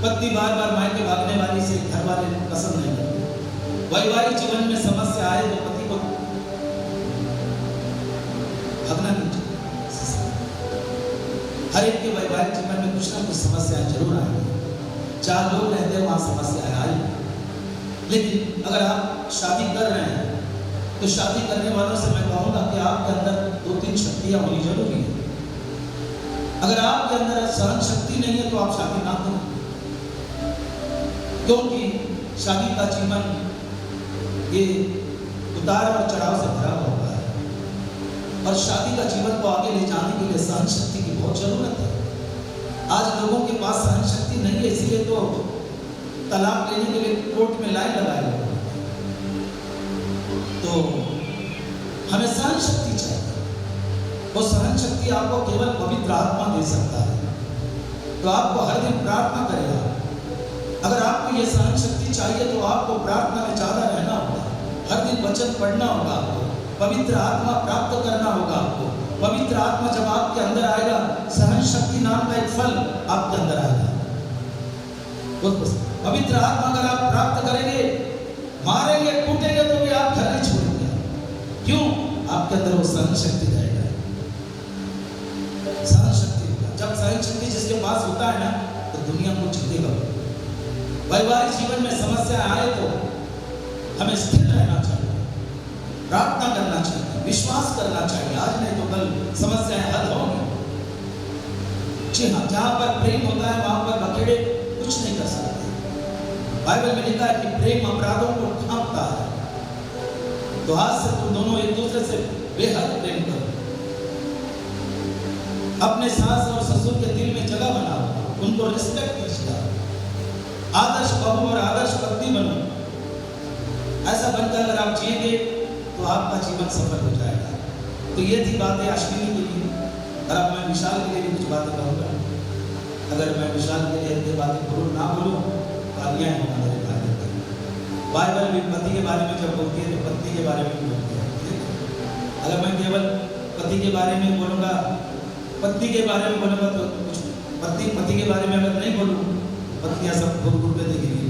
पत्नी बार बार मायके भागने वाली से घर वाले पसंद नहीं करते। वैवाहिक जीवन में समस्या आए तो पति को भागना नहीं चाहिए। हर एक के वैवाहिक जीवन में कुछ ना कुछ समस्याएं जरूर आएंगी। 4 लोग रहते हैं वहां समस्याएं आई। लेकिन अगर आप शादी कर रहे हैं तो शादी करने वालों से मैं कहूंगा कि आपके अंदर 2-3 शक्तियां होनी जरूरी है। अगर आपके अंदर सहन शक्ति नहीं है तो आप शादी ना करें, क्योंकि शादी का जीवन ये उतार और चढ़ाव से भरा होता है और शादी का जीवन को आगे ले जाने के लिए सहन शक्ति की बहुत जरूरत है। आज लोगों के पास सहन शक्ति नहीं है, इसलिए तो तलाक लेने के लिए कोर्ट में लाइन लगाई है। तो हमें सहन शक्ति चाहिए। वो सहन शक्ति आपको केवल पवित्र आत्मा दे सकता है। तो आपको हर दिन प्रार्थना करेगा। अगर आपको ये सहन शक्ति चाहिए तो आपको प्रार्थना में ज्यादा रहना होगा, हर दिन वचन पढ़ना होगा, आपको पवित्र आत्मा प्राप्त करना होगा। आपको पवित्र आत्मा जब आपके अंदर आएगा, सहन शक्ति नाम का एक फल आपके अंदर आएगा। पवित्र आत्मा अगर आप प्राप्त करेंगे, मारेंगे कूटेंगे तो भी आप घर नहीं छोड़ेंगे। क्यों? आपके अंदर वो सहन शक्ति रहेगा। सहन शक्ति होगा। जब सहन शक्ति जिसके पास होता है ना, तो दुनिया को जीतेगा। वैवाहिक जीवन में समस्या आए तो हमें स्थिर रहना चाहिए, प्रार्थना करना चाहिए, विश्वास करना चाहिए। आज नहीं तो कल समस्याएं हल होंगी। जी हाँ, जहां पर प्रेम होता है वहां पर बखेड़े कुछ नहीं कर सकते। बाइबल में लिखा है कि प्रेम अपराधों को ढांपता है। तो आज से तुम दोनों एक दूसरे से बेहद प्रेम करो। अपने सास और ससुर के दिल में जगह बनाओ, उनको रिस्पेक्ट कीजिए। आदर्श बहू और आदर्श पत्नी बनो। ऐसा बनकर अगर आप जिएंगे तो आपका जीवन सफल हो जाएगा। तो ये थी बातें अश्विनी के लिए। और अब मैं विशाल के लिए भी कुछ बातें कहूँगा। अगर मैं विशाल के लिए ये बातें बोलूँ ना बोलूँ, गालियाँ हैं हमारे भाई पर। बाइबल भी पति के बारे में जब बोलती है तो पत्नी के बारे में भी बोलती है। अगर मैं केवल पति के बारे में बोलूँगा, पत्नी के बारे में बोलूँगा तो कुछ पति के बारे में अगर नहीं बोलूँ, पत्नियाँ सब घूर पे देखेंगी।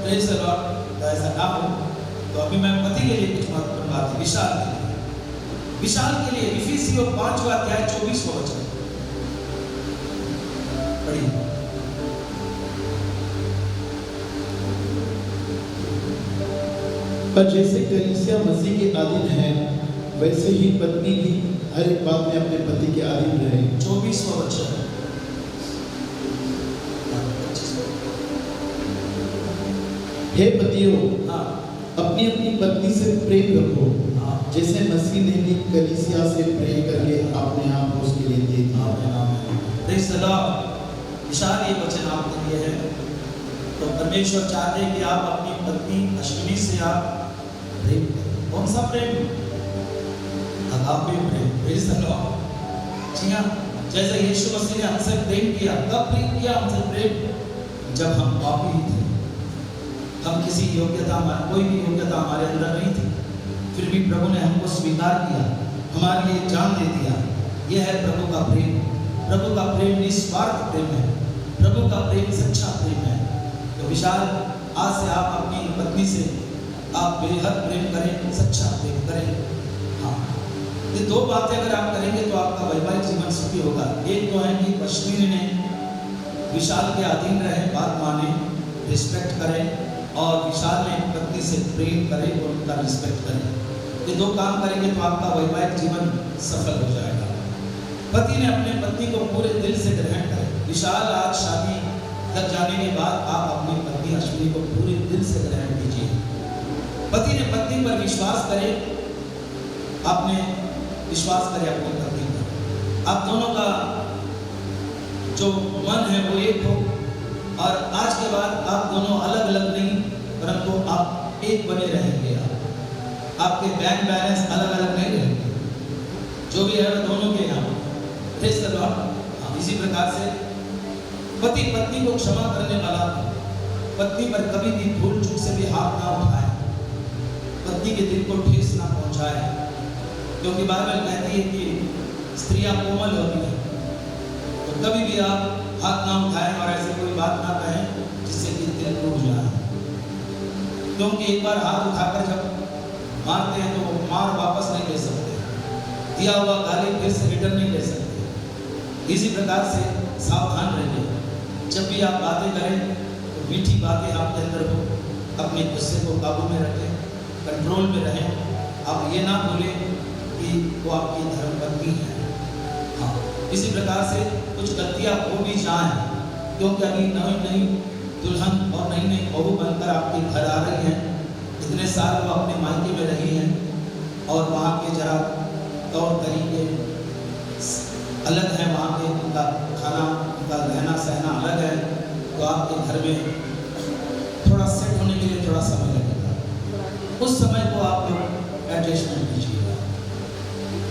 Praise the Lord. तो ऐसा ना हो तो अभी मैं पति के लिए कुछ महत्वपूर्ण बात विशाल के लिए इफिसियों 5वां अध्याय 24वां वचन पढ़िए। पर जैसे कलीसिया मसीह के अधीन है, वैसे ही पत्नी भी हर एक बात में अपने पति के अधीन रहे। 24वां वचन। हे पतियों, हाँ, अपनी अपनी पत्नी से प्रेम रखो, जैसे मसीह ने भी कलीसिया से प्रे करके अपने आप को उसके लिए दे दिया। Praise the Lord. विशाल ये वचन आपके लिए है। तो परमेश्वर चाहते हैं कि आप अपनी पत्नी अश्विनी से आप प्रेम करें। कौन सा प्रेम? अगापे प्रेम। Praise the Lord. जी हाँ, जैसे यीशु मसीह ने हमसे प्रेम किया। कब प्रेम किया हमसे प्रेम? जब हम पापी थे, हम किसी योग्यता, कोई भी योग्यता हमारे अंदर नहीं थी, फिर भी प्रभु ने हमको स्वीकार किया, हमारे लिए जान दे दिया। यह है प्रभु का प्रेम। प्रभु का प्रेम निस्वार्थ प्रेम है। प्रभु का प्रेम सच्चा प्रेम है। तो विशाल, आज से आप अपनी पत्नी से आप बेहद प्रेम करें, सच्चा प्रेम करें। हाँ, ये दो बातें अगर आप करेंगे तो आपका वैवाहिक जीवन सुखी होगा। एक तो है कि अश्विनी ने विशाल के अधीन रहे, बात माने, रिस्पेक्ट करें, और विशाल ने पत्नी से प्रेम करें और उनका रिस्पेक्ट करें। ये दो काम करेंगे तो आपका वैवाहिक जीवन सफल हो जाएगा। पति ने अपने पत्नी को पूरे दिल से ग्रहण करें। विशाल, आज शादी तक जाने के बाद आप अपनी पत्नी अश्विनी को पूरे दिल से ग्रहण कीजिए। पति ने पत्नी पर विश्वास करे, आपने विश्वास करें अपनी पत्नी पर। आप दोनों का जो मन है वो एक हो, और आज के बाद आप दोनों अलग अलग नहीं, परंतु आप एक बने रहेंगे। आपके बैंक बैलेंस अलग अलग नहीं रहेंगे, जो भी है वो दोनों के यहाँ। इसी प्रकार से पति पत्नी को क्षमा करने वाला, पत्नी पर कभी भी भूल चूक से भी हाथ ना उठाए, पत्नी के दिल को ठेस ना पहुंचाए, क्योंकि बाइबल कहती है कि स्त्रियां कोमल होती हैं। तो कभी भी आप हाथ ना उठाएं और ऐसी कोई बात ना कहें जिससे कि दिल टूट जाए, क्योंकि एक बार हाथ उठाकर जब मारते हैं तो वो मार वापस नहीं ले सकते, दिया हुआ गाली फिर से रिटर्न नहीं ले सकते। इसी प्रकार से सावधान रहिए। जब भी आप बातें करें तो मीठी बातें आपके अंदर हो, अपने गुस्से को काबू में रखें, कंट्रोल में रहें। आप ये ना भूलें कि वो आपकी धर्मपत्नी है। हाँ, इसी प्रकार से कुछ गलतियाँ हो भी जाएं, क्योंकि अभी नई नई दुल्हन और नई नई बहू बनकर आपके घर आ रही हैं। इतने साल वो अपने मायके में रही हैं और वहाँ के जरा तौर तरीके अलग हैं, वहाँ के उनका खाना, उनका रहना सहना अलग है। तो आपके घर में थोड़ा सेट होने के लिए थोड़ा समय लगेगा। उस समय को आप लोग एडजस्टमेंट कीजिएगा।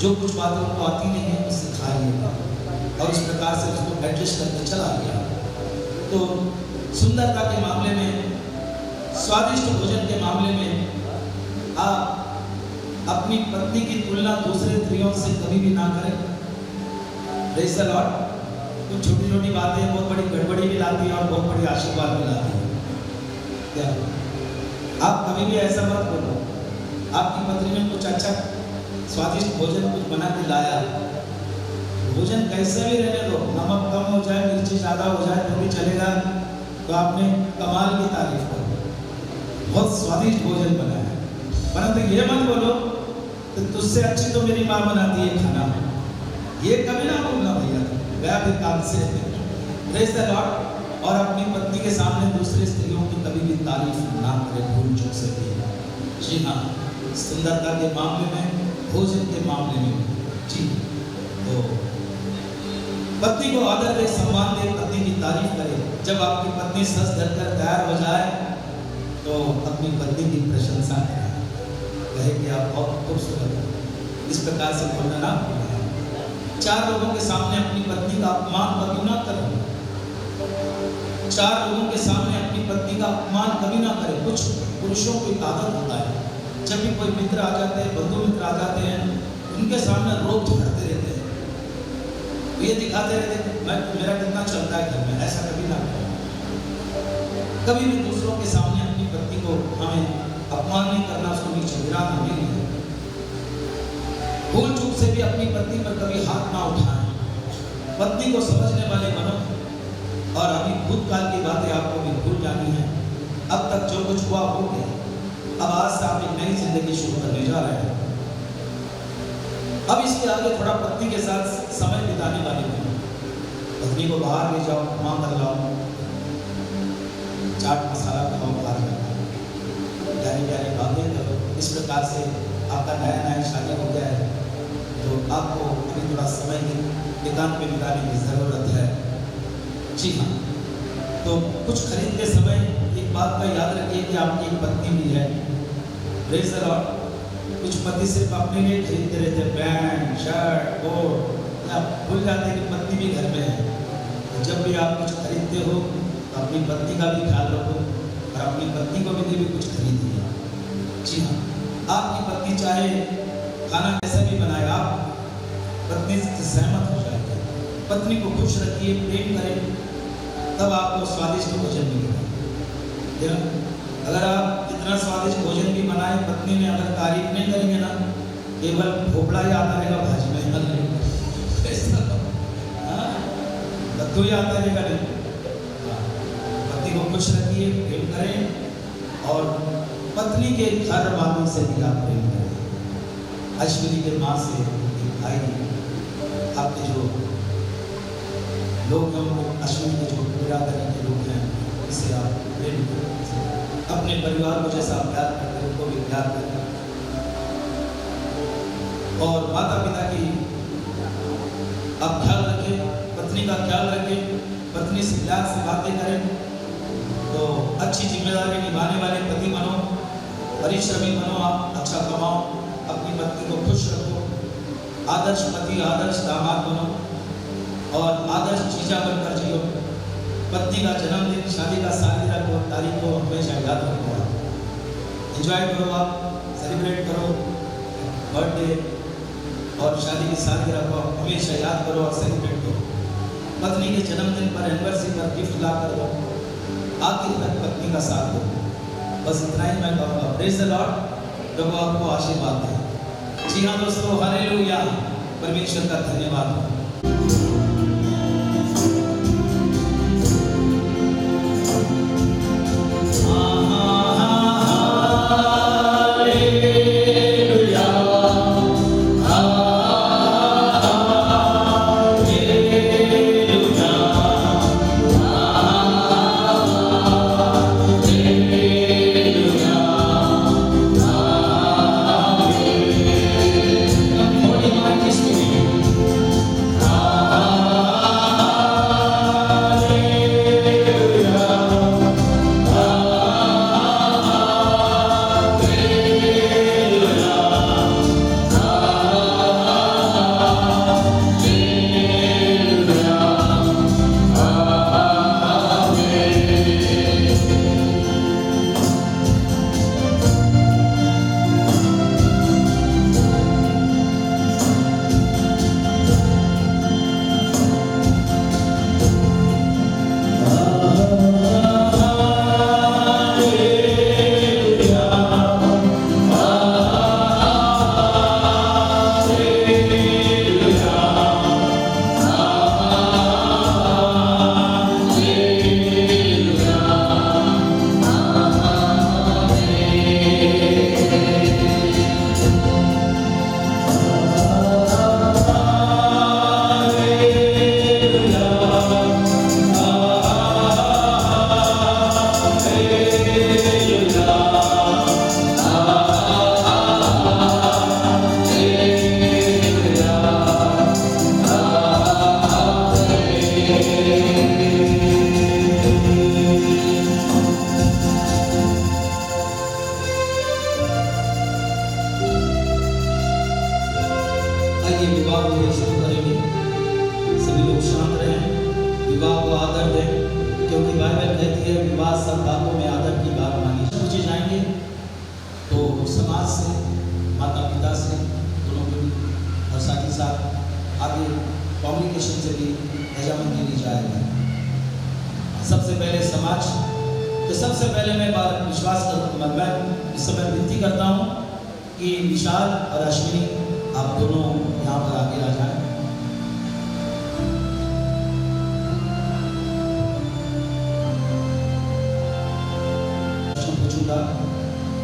जो कुछ बातें उनको आती नहीं है उससे सिखाइएगा, और इस प्रकार से उसको एडजस्ट करके चला गया। तो सुंदरता के मामले में, स्वादिष्ट भोजन के मामले में आप अपनी पत्नी की तुलना दूसरे स्त्रियों से कभी भी ना करें। Praise the Lord. कुछ छोटी छोटी बातें बहुत बड़ी गड़बड़ी भी लाती हैं और बहुत बड़ी आशीर्वाद भी लाती हैं। क्या आप कभी भी ऐसा मत बोलो। आपकी पत्नी ने कुछ अच्छा स्वादिष्ट भोजन कुछ बना के लाया, भोजन कैसे भी रहने दो, नमक कम हो जाए, मिर्ची ज़्यादा हो जाए तो भी चलेगा, तो आपने कमाल की तारीफ करो, बहुत स्वादिष्ट भोजन बनाया। परंतु ये मत बोलो कि तुझसे अच्छी तो मेरी माँ बनाती है खाना। ये कभी ना बोलना भैया, गया फिर काम से। Praise the Lord. और अपनी पत्नी के सामने दूसरी स्त्रियों की कभी भी तारीफ ना करें, भूल चूक से भी। जी हाँ, सुंदरता के मामले में, भोजन के मामले में। जी, तो पत्नी को आदर दे, सम्मान दे, पत्नी की तारीफ करे। जब आपकी पत्नी सज धरकर तैयार हो जाए तो अपनी पत्नी की प्रशंसा करें, कहे कि आप बहुत खूबसूरत हो। इस प्रकार से बोलना ना भूलें। चार लोगों के सामने अपनी पत्नी का अपमान कभी ना करें। चार लोगों के सामने अपनी पत्नी का अपमान कभी ना करें। कुछ पुरुषों को एक आदत होता है, जब भी कोई मित्र आ जाते हैं, बंधु मित्र आ जाते हैं, उनके सामने रोक झगड़ते रहते हैं, तो ये दिखाते रहते हैं मैं मेरा कितना चलता है घर में। ऐसा कभी ना करें। कभी भी दूसरों के सामने अपनी पत्नी को हमें अपमान नहीं करना, उसको नीचे गिराना नहीं है। भूल चूक से भी अपनी पत्नी पर कभी हाथ ना उठाएं। पत्नी को समझने वाले बनो, और अभी भूतकाल की बातें आपको भी भूल जानी है। अब तक जो कुछ हुआ हो गया, अब आज से आप एक नई जिंदगी शुरू करने जा रहे हैं। अब इसके आगे थोड़ा पत्नी के साथ समय बिताने वाले बनो। पत्नी को बाहर ले जाओ, घुमा कर लाओ, चाट मसाला खाओ, बाहर जाओ, प्यारी प्यारी बातें करो। इस प्रकार से आपका नया नया शादी हो गया है तो आपको अभी थोड़ा समय की एकांत में बिताने की ज़रूरत है। जी हाँ, तो कुछ खरीदते समय एक बात का याद रखिए कि आपकी एक पत्नी भी है। Praise the Lord. कुछ पति सिर्फ अपने लिए खरीदते रहते हैं पैंट शर्ट कोट, या भूल जाते हैं कि पत्नी भी घर में है। तो जब भी आप कुछ खरीदते हो तो अपनी पत्नी का भी ख्याल रखो और अपनी पत्नी को भी कुछ खरीदिए। जी हाँ, आपकी पत्नी चाहे खाना कैसा भी बनाए, आप पत्नी से सहमत हो जाए, पत्नी को खुश रखिए, प्रेम करें, तब आपको स्वादिष्ट भोजन मिलेगा। अगर आप इतना स्वादिष्ट भोजन भी बनाए, पत्नी ने अगर तारीफ नहीं करेंगे ना, केवल भोपड़ा ही आता रहेगा भाजी में, कद्दू ही आता रहेगा नहीं। पत्नी को खुश रखिए, प्रेम करें और पत्नी के घर वालों से भी आप प्रेम करें। अश्विनी के माँ से एक भाई, आपके जो लोग हैं वो अश्विनी के जो बिरादरी के लोग हैं उससे आप प्रेम करें। अपने परिवार को जैसा प्यार करते हैं उनको भी प्यार करें और माता पिता की आप ख्याल रखें, पत्नी का ख्याल रखें, पत्नी से प्यार से बातें करें तो अच्छी जिम्मेदारी निभाने वाले पति बनो, परिश्रमी बनो, आप अच्छा कमाओ, अपनी पत्नी को खुश रखो, आदर्श पति आदर्श दामाद बनो और आदर्श जीजा बनकर जियो। पत्नी का जन्मदिन, शादी का सालगिरह को तारीख को हमेशा याद रखो, एंजॉय करो, आप सेलिब्रेट करो बर्थडे और शादी की सालगिरह को हमेशा याद करो और सेलिब्रेट करो। पत्नी के जन्मदिन पर, एनिवर्सरी पर गिफ्ट ला कर दो, आखिर तक पत्नी का साथ दो। बस इतना ही मैं कहूँगा। Praise the Lord. प्रभु आपको आशीर्वाद दे। जी हाँ दोस्तों, हालेलुया, परमेश्वर का धन्यवाद हो।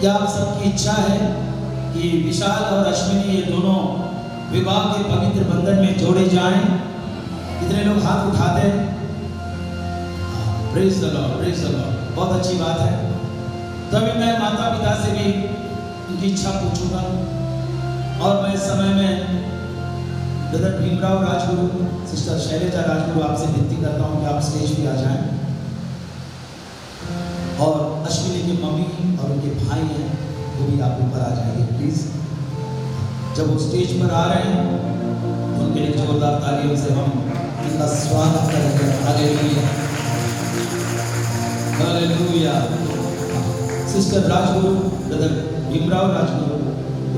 क्या आप सबकी इच्छा है कि विशाल और अश्विनी ये दोनों विवाह के पवित्र बंधन में जोड़े जाएं? कितने लोग हाथ उठाते हैं? Praise the Lord, praise the Lord. बहुत अच्छी बात है। तभी मैं माता पिता से भी उनकी इच्छा पूछूंगा और मैं इस समय में ब्रदर भीमराव राजगुरु, सिस्टर शैलजा राजगुरु आपसे विनती करता हूँ कि आप स्टेज पे आ जाएं। और अश्विनी की मम्मी और उनके भाई हैं, वो भी आप ऊपर आ जाएंगे प्लीज। जब वो स्टेज पर आ रहे हैं उनके लिए जोरदार तालियों से हम उनका स्वागत करेंगे। Hallelujah, hallelujah. Sister Rajguru, brother Bhimrao Rajguru,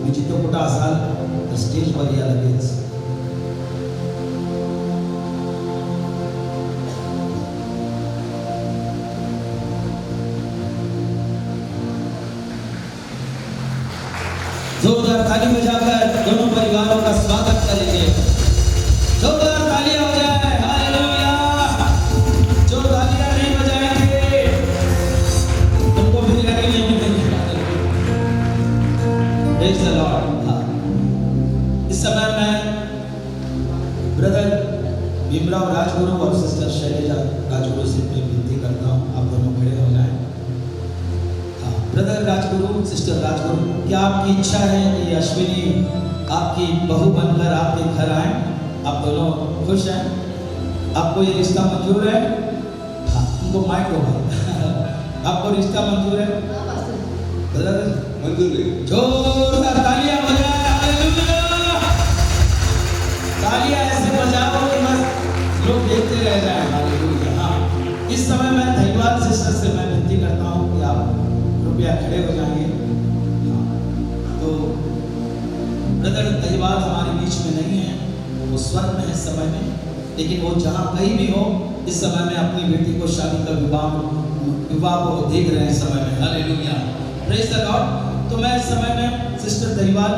विचित्र कुटा साल स्टेज पर या लगेज। जोरदार ताली बजाकर दोनों परिवारों का स्वागत करेंगे। जोरदार तालियां हो जाए, हालेलुया। जो तालियां नहीं बजाएंगे तुमको मिलेगा कि नहीं मिलेगा। Praise the Lord. इस समय मैं ब्रदर भीमराव राजगुरु और सिस्टर शैलजा राजगुरु से विनती करता हूँ, आप दोनों खड़े हो जाएं। ब्रदर राजगुरु, सिस्टर राजगुरु, क्या आपकी इच्छा है कि अश्विनी आपकी बहू बनकर आपके घर आए? आप दोनों खुश हैं? आपको ये रिश्ता मंजूर है? हाँ, उनको माइक दो भाई। आपको रिश्ता मंजूर है? ब्रदर मंजूर है। जोरदार तालियां बजाएं, हालेलुया। तालियां ऐसे बजाओ कि बस लोग देखते रह जाएं, हालेलुया। हाँ, इस समय मैं धन्यवाद सिस्टर से मैं विनती करता हूँ कि आप कृपया खड़े हो जाएंगे। तो ब्रदर दहीवाल हमारे बीच में नहीं है, वो स्वर्ग में है इस समय में, लेकिन वो जहाँ कहीं भी हो इस समय में अपनी बेटी को शादी का विवाह को देख रहे हैं इस समय में। Hallelujah, praise the Lord. तो मैं इस समय में सिस्टर दहीवाल,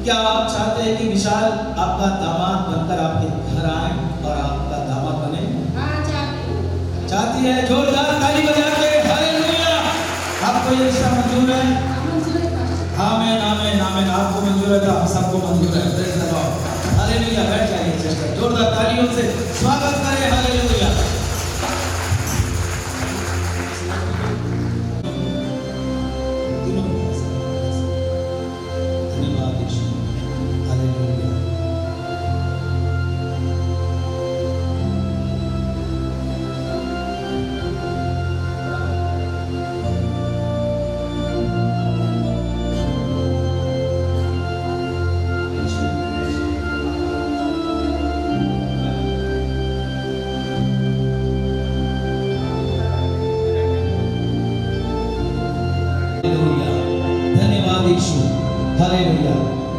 क्या आप चाहते हैं कि विशाल आपका दामाद बनकर आपके घर आए और आपका दामाद बने? चाहती है? जोरदार ताली बजा के हालेलुया। आपको ये रिश्ता मंजूर है? आमीन, आमीन, आमीन। आपको मंजूर है तो हम सबको मंजूर है। Praise the Lord, hallelujah. बैठ जाइए सिस्टर, जोरदार तालियों से स्वागत करें, हालेलुया। धन्यवाद यीशु, हालेलुया। हालेलुया।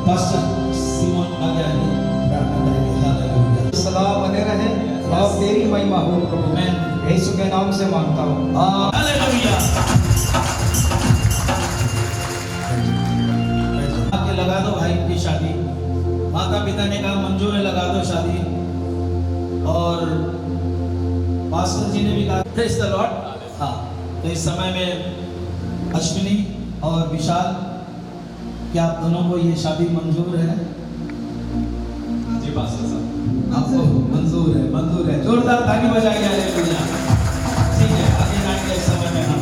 पास्टर सिमोन आ गया है, प्रार्थना करेंगे। हालेलुया। सदा बने रहे और तेरी महिमा हो प्रभु। मैं यीशु के नाम से मांगता हूँ, हालेलुया। आके लगा दो भाई की शादी, माता पिता ने कहा मंजूर है, लगा दो शादी। और पास्टर जी ने भी कहा प्रेज द लॉर्ड। हाँ, तो इस समय में अश्विनी और विशाल, क्या आप दोनों को ये शादी मंजूर है? जी पास्टर साहब, आपको मंजूर है? मंजूर है। जोरदार ताली बजाइए, हालेलुया। ठीक है, आगे जाएंगे इस समय में हम।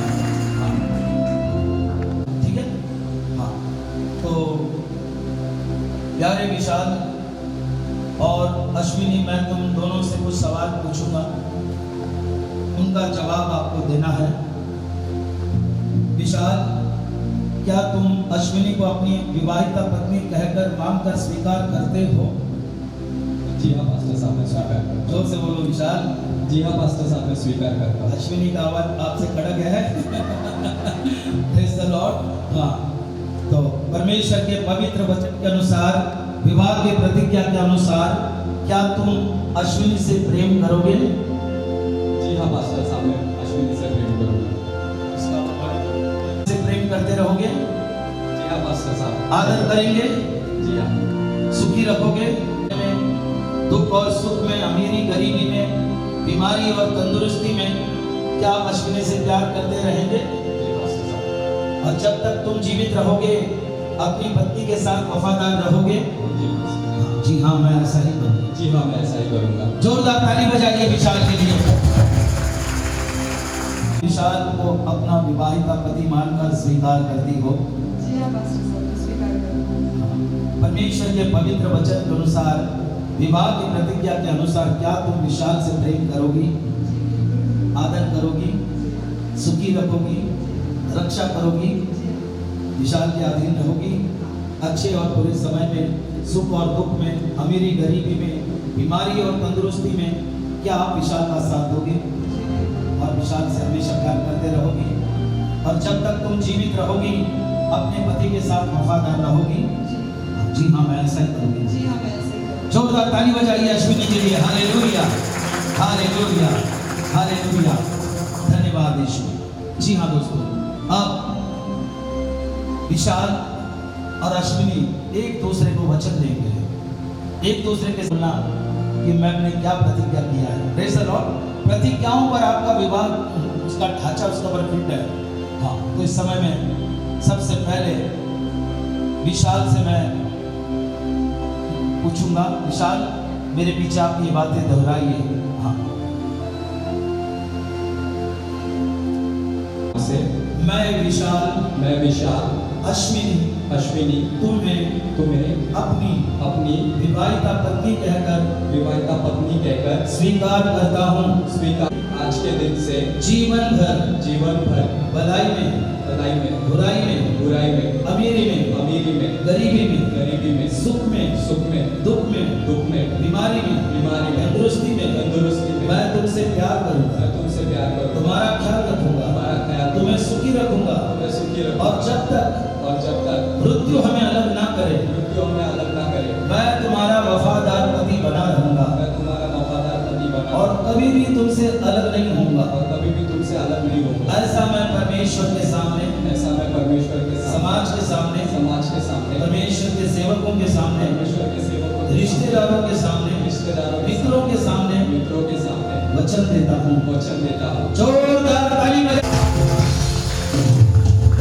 ठीक है, हाँ। तो प्यारे विशाल और अश्विनी, मैं तुम दोनों से कुछ सवाल पूछूंगा, उनका जवाब आपको देना है। विशाल, क्या तुम अश्विनी को अपनी विवाहिता पत्नी कहकर मांगकर स्वीकार करते हो? जी हाँ पास्टर साहब, मैं स्वीकार करता हूँ। जोर से बोलो विशाल। जी हाँ पास्टर साहब, मैं स्वीकार करता हूँ। अश्विनी का आवाज आपसे कड़क है। Praise the Lord. हाँ, तो परमेश्वर के पवित्र वचन के अनुसार, विवाह की प्रतिज्ञा के अनुसार, क्या तुम अश्विनी से प्रेम करोगे? जी हाँ पास्टर साहब, मैं अश्विनी से प्रेम करूँगा। से प्रेम करते रहोगे? जी हाँ पास्टर साहब। आदर करेंगे? जी हाँ। सुखी रखोगे? दुख और सुख में, अमीरी गरीबी में, बीमारी और तंदुरुस्ती में, क्या आप अश्विनी से प्यार करते रहेंगे? जी पास्टर साहब। और जब तक तुम जीवित रहोगे अपनी पत्नी के साथ वफादार रहोगे? जी हाँ, मैं ऐसा ही करूँगा। जी हाँ, मैं ऐसा ही करूँगा। जोरदार ताली बजाइए विशाल के लिए। विशाल को अपना विवाहिता पति मानकर स्वीकार करती हो? जी हाँ पास्टर साहब, स्वीकार परमेश्वर के पवित्र वचन के अनुसार, विवाह की प्रतिज्ञा के अनुसार, क्या तुम विशाल से प्रेम करोगी, आदर करोगी, सुखी रखोगी, रक्षा करोगी, विशाल के अधीन रहोगी, अच्छे और बुरे समय में, सुख और दुख में, अमीरी गरीबी में, बीमारी और तंदुरुस्ती में, क्या आप विशाल का साथ दोगे और विशाल से हमेशा प्यार करते रहोगी? और जब तक तुम जीवित रहोगी अपने पति के साथ वफादार रहोगी? जी हाँ, मैं ऐसा ही करूंगी। जोरदार ताली बजाइए अश्विनी के लिए। Hallelujah, hallelujah, hallelujah. धन्यवाद यीशु। जी हाँ दोस्तों, अब विशाल और अश्विनी एक दूसरे को वचन देंगे, एक दूसरे के सुनना कि मैंने क्या प्रतिज्ञा किया है। Praise the Lord. प्रतिज्ञाओं पर आपका विवाह, उसका ढांचा उसका पर फिट है। हाँ, तो इस समय में सबसे पहले विशाल से मैं पूछूंगा, विशाल मेरे पीछे आप ये बातें दोहराइए। हाँ, मैं विशाल अश्विनी तुम्हें अपनी विवाहिता पत्नी कहकर स्वीकार करता हूँ। आज के दिन से जीवन भर भलाई में, बुराई में, अमीरी में, गरीबी में, सुख में, दुख में, बीमारी में, तंदुरुस्ती में, मैं तुमसे प्यार करूंगा, तुम्हारा ख्याल रखूंगा, तुम्हें सुखी रखूंगा, और जब तक मृत्यु हमें अलग ना करे, मैं तुम्हारा वफादार पति बना रहूंगा, और कभी भी तुमसे अलग नहीं होऊंगा। ऐसा मैं परमेश्वर के सामने, समाज के सामने, परमेश्वर के सेवकों के सामने, रिश्तेदारों के सामने, मित्रों के सामने वचन देता हूँ। जोरदार ताली बजाइए।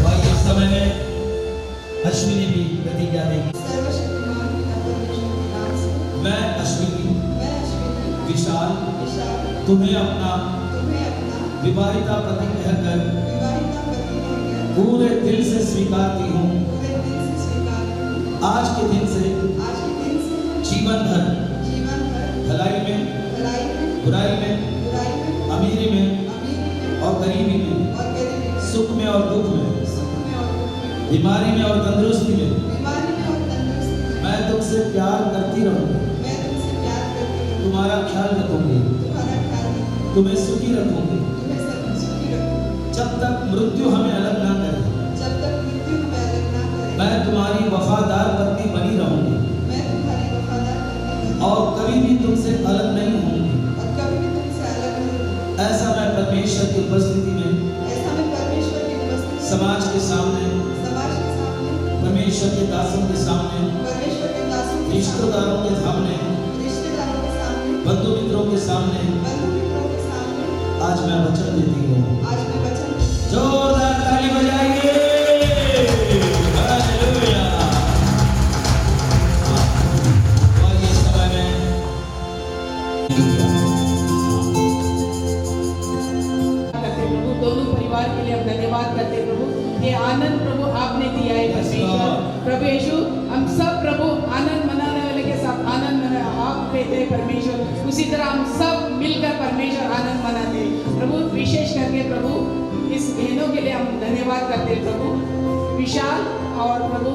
और इस समय में अश्विनी भी प्रतिज्ञा देगी। मैं अश्विनी विशाल तुम्हें अपना विवाहिता पति कहकर पूरे दिल से स्वीकारती हूँ। आज के दिन से जीवन भर भलाई में, बुराई में, अमीरी में और गरीबी में, सुख में और दुख में, बीमारी में और तंदुरुस्ती में, मैं तुमसे प्यार करती रहूंगी, तुम्हारा ख्याल रखूंगी, तुम्हें सुखी रखूंगी, जब तक मृत्यु हमें अलग ना करे, मैं तुम्हारी वफादार पत्नी बनी रहूंगी, और कभी भी तुमसे अलग नहीं होंगी। ऐसा मैं परमेश्वर की उपस्थिति में, समाज के सामने, परमेश्वर के दासों के सामने, रिश्तेदारों के सामने, बंधु मित्रों के सामने आज मैं वचन देती हूँ। जोरदार ताली बजाइए। हालेलुया। और ये समय में प्रभु, दोनों परिवार के लिए हम धन्यवाद करते हैं प्रभु। ये आनंद प्रभु आपने दिया है परमेश्वर। प्रभु यीशु, हम सब प्रभु आनंद मनाने वाले के साथ आनंद आप देते हैं परमेश्वर। उसी तरह हम सब मिलकर परमेश्वर आनंद मनाते हैं प्रभु। विशेष करके प्रभु इस बहनों के लिए हम धन्यवाद करते हैं प्रभु। विशाल और प्रभु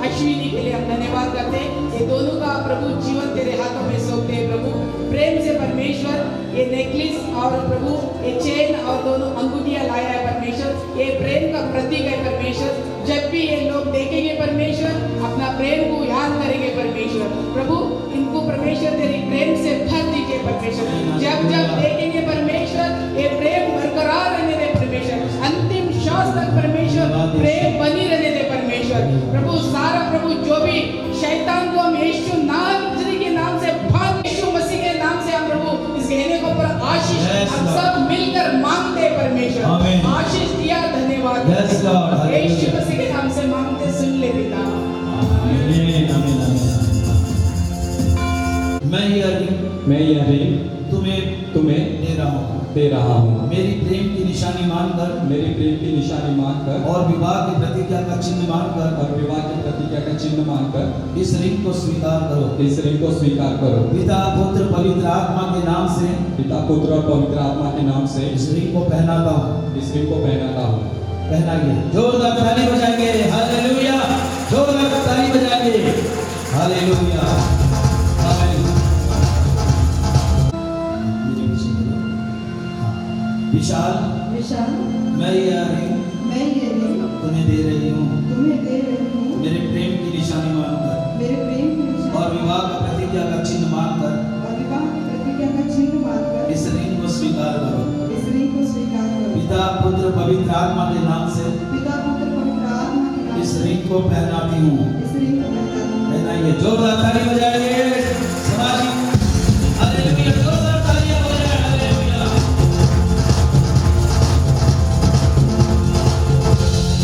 अश्विनी के लिए हम धन्यवाद करते हैं। ये दोनों का प्रभु जीवन तेरे हाथों में सौंपते हैं प्रभु। प्रेम से परमेश्वर ये नेकलेस और प्रभु ये चेन और दोनों अंगूठियां लाया है परमेश्वर। ये प्रेम का प्रतीक है परमेश्वर। जब भी ये लोग देखेंगे परमेश्वर, अपना प्रेम को याद करेंगे परमेश्वर। प्रभु इनको परमेश्वर तेरी प्रेम से भर दीजिए परमेश्वर। जब जब देखेंगे परमेश्वर, ये प्रेम बरकरार रहने दे परमेश्वर। अंतिम श्वास तक परमेश्वर प्रेम बनी रहने दे परमेश्वर। प्रभु सारा प्रभु जो भी शैतान को हम यीशु नाम के नाम से भाग, यीशु मसीह के नाम से हम प्रभु इस गहने को पर आशीष हम सब मिलकर मांगते परमेश्वर। आशीष दिया, धन्यवाद। यीशु मसीह के नाम से मांगते, सुन ले पिता। मैं यह रिंग तुम्हें दे रहा हूँ। मेरी प्रेम की निशानी मानकर, मेरे प्रेम की निशानी मानकर और विवाह की प्रतिज्ञा का चिन्ह मानकर, और विवाह की प्रतिज्ञा का चिन्ह मानकर इस रिंग को स्वीकार करो। इस रिंग को स्वीकार करो। पिता पुत्र पवित्र आत्मा के नाम से पिता पुत्र और पवित्र आत्मा के नाम से इस रिंग को पहनाता हूँ। इस रिंग को पहनाता हूँ। पहनाइए, जोरदार ताली बजाएंगे, हालेलुया। जोरदार ताली बजाएंगे, हालेलुया। आमीन। मेरे पीछे बोलो। हाँ। विशाल, मैं ये रिंग तुम्हें दे रही हूँ मेरे प्रेम की निशानी मानकर और विवाह का प्रतिज्ञा का चिन्ह मानकर इस रिंग को स्वीकार करो। पिता पुत्र पवित्र आत्मा के नाम से इस रिंग को पहनाती हूँ। पहनाइए, जोरदार ताली बजाइए समाजी, हालेलुया। जोरदार तालियां बजाइए, हालेलुया।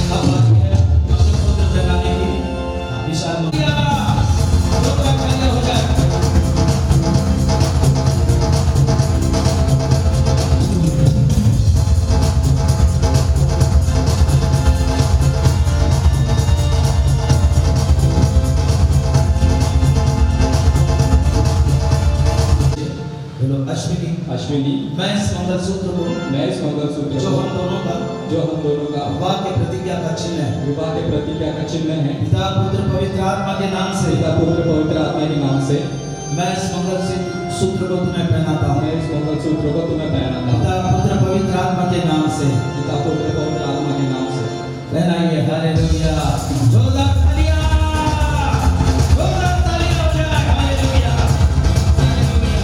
अब बाकी है अपने पुत्र पहनाने की। विशाल जोरदार तालियां हो जाए। अश्विनी, मैं इस मंगलसूत्र को जो हम दोनों का विवाह के प्रतिज्ञा का चिन्ह है, विवाह के प्रतिज्ञा का चिन्ह है, पिता पुत्र पवित्र आत्मा के नाम से, पिता पुत्र पवित्र आत्मा के नाम से मैं इस मंगलसूत्र को तुम्हें पहनाता हूँ। मैं इस मंगलसूत्र को तुम्हें पहनाता हूँ। पिता पुत्र पवित्र आत्मा के नाम से, पिता पुत्र पवित्र आत्मा के नाम से पहनाइए, हालेलुया। जोरदार तालियां, जोरदार तालियां हो जाए, हालेलुया, हालेलुया।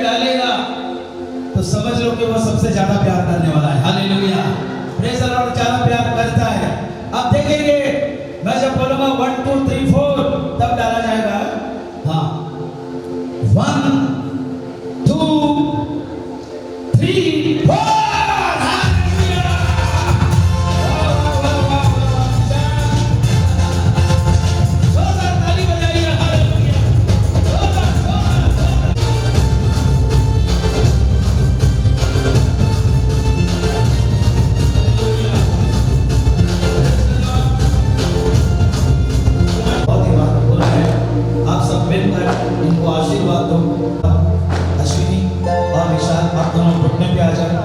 डालेगा तो समझ लो कि वो सबसे ज्यादा प्यार करने वाला है, हालेलुया। प्रेज़ द लॉर्ड, ज्यादा प्यार करता है। अब देखेंगे, मैं जब बोलूंगा 1 2 3 4 तब डाला जाएगा। हाँ, 1 2 3 4। आप सब मिलकर इनको आशीर्वाद दो। अश्विनी और विशाल, आप दोनों घुटने पे आ जाए।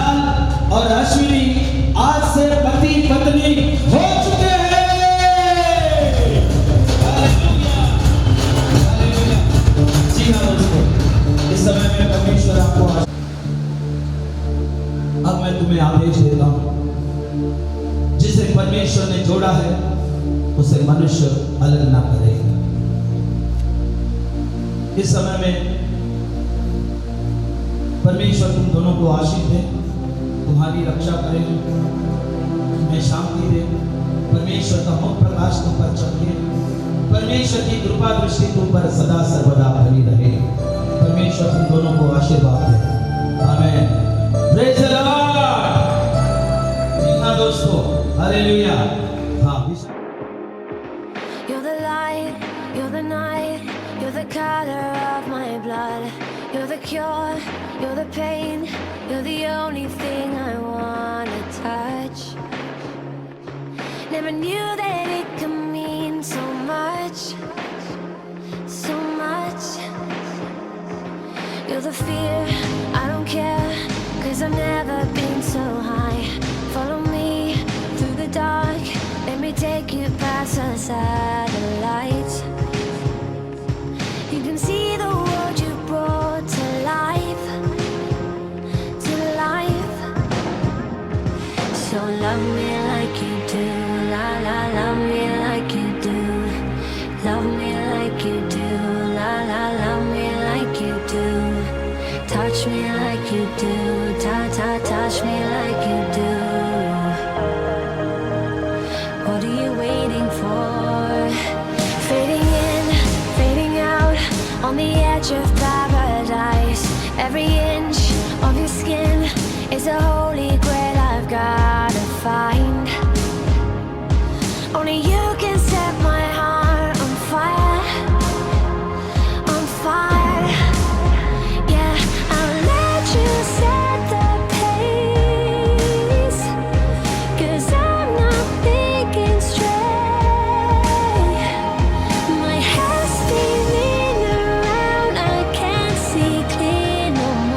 विशाल और अश्विनी आज से पति पत्नी हो चुके हैं। Hallelujah, hallelujah. जी हाँ दोस्तों, इस समय में परमेश्वर आपको अब मैं तुम्हें आदेश देता हूं, जिसे परमेश्वर ने जोड़ा है उसे मनुष्य अलग ना करेगा। इस समय में परमेश्वर तुम दोनों को आशीष दे, तुम्हारी रक्षा करे, तुम्हें शांति दे, परमेश्वर का मुख प्रकाश तुम पर चमके, परमेश्वर की कृपा दृष्टि तुम पर सदा सर्वदा बनी रहे। परमेश्वर तुम दोनों को आशीर्वाद दे। आमीन। Praise the Lord. जी हाँ दोस्तों, हालेलुया। हाँ, You're the light, you're the night, you're the color of my blood. You're the cure, you're the pain, you're the only thing I wanna touch. Never knew that it could mean so much, so much. You're the fear, I don't care, 'cause I've never been so high. Follow me through the dark, let me take you past the satellites. You can see the world you brought to life, to life. So love me like you do, la la, love me like you do. Love me like you do, la la, love me like you do. Touch me like you do, ta ta, touch me like you do. What are you waiting for? Fading in, fading out, on the edge of paradise. Every inch of your skin is a holy grail I've gotta find. Only you can set my heart on fire, on fire. Yeah, I'll let you set the pace, 'cause I'm not thinking straight. My head's spinning around, I can't see clear no more.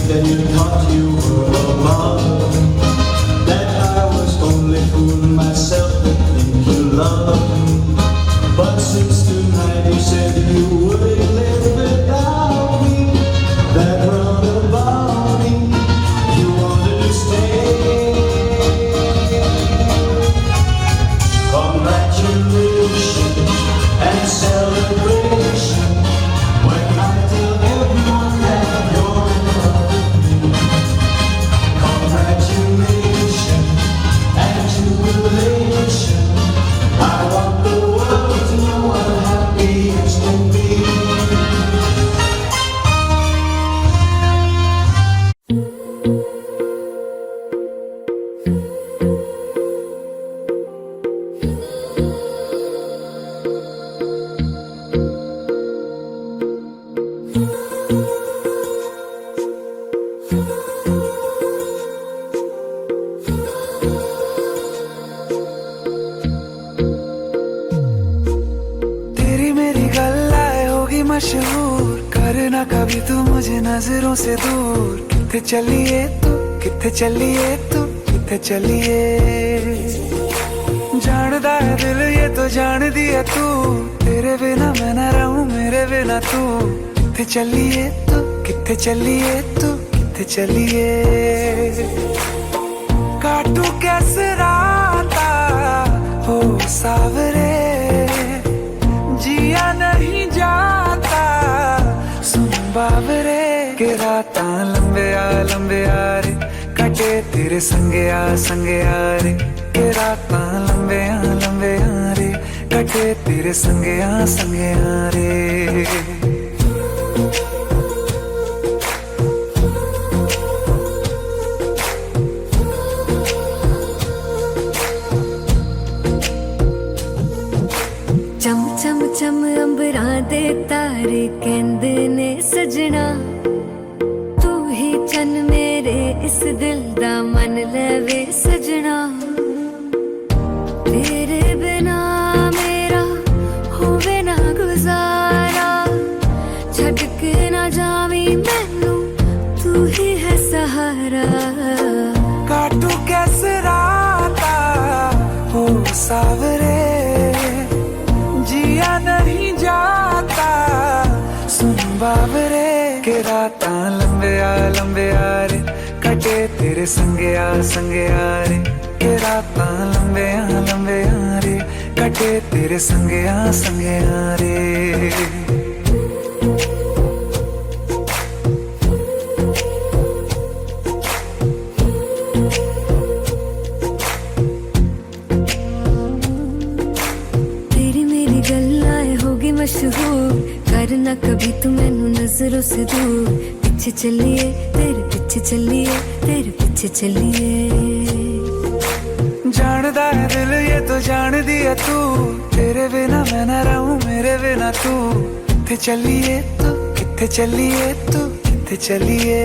then you thought you were above. That I was only fooling myself to think you loved me. But since tonight you said you wouldn't live without me, that roundabout me, you wanted to stay. Congratulations and celebration when I tell everyone that you're in love with me. Congratulations and jubilation. I want the world to know I'm happy as can be. तेरी मेरी गल्लाए होगी मशहूर, करना कभी तू मुझे नजरों से दूर। किथे चलिए तू, किथे चलिए तू, किथे चलिए। जानदा है दिल ये तो जान दिया तू, तेरे बिना मैं न रहूं मेरे बिना तू। किथे चलिए तू, किथे चलिए तू, किथे चलिए। काटू कैसे राता हो सावरे, जिया नहीं जाता सुन बाबरे। के रात लंबे आ रे, कटे तेरे संगे आ रे। के रात लंबे आ रे, कटे तेरे संगे आ रे। चम चम चम अंबरां दे तारे कहंदे ने सजना, तू ही चन मेरे इस दिल दा मन लवे सजना। तेरे बिना मेरा होवे ना गुजारा, छड़ के ना जावी मैनू तू ही है सहारा। काटू कैसे राता हो सावरे, जिया नहीं जाता सुन बाबरे। के रात लंबे आ रे, कटे तेरे संगे आ रे। के रात लंबे आ रे, कटे तेरे संगे आ रे। मशहूर, करना कभी तू मैनू नजरों से दूर। पीछे चलिए तेरे पीछे चलिए, तेरे पीछे चलिए। जानदा है दिल ये तो जान दिया तू, तेरे बिना मैं न रहूं मेरे बिना तू। किथे चलिए तू, किथे चलिए तू, किथे चलिए।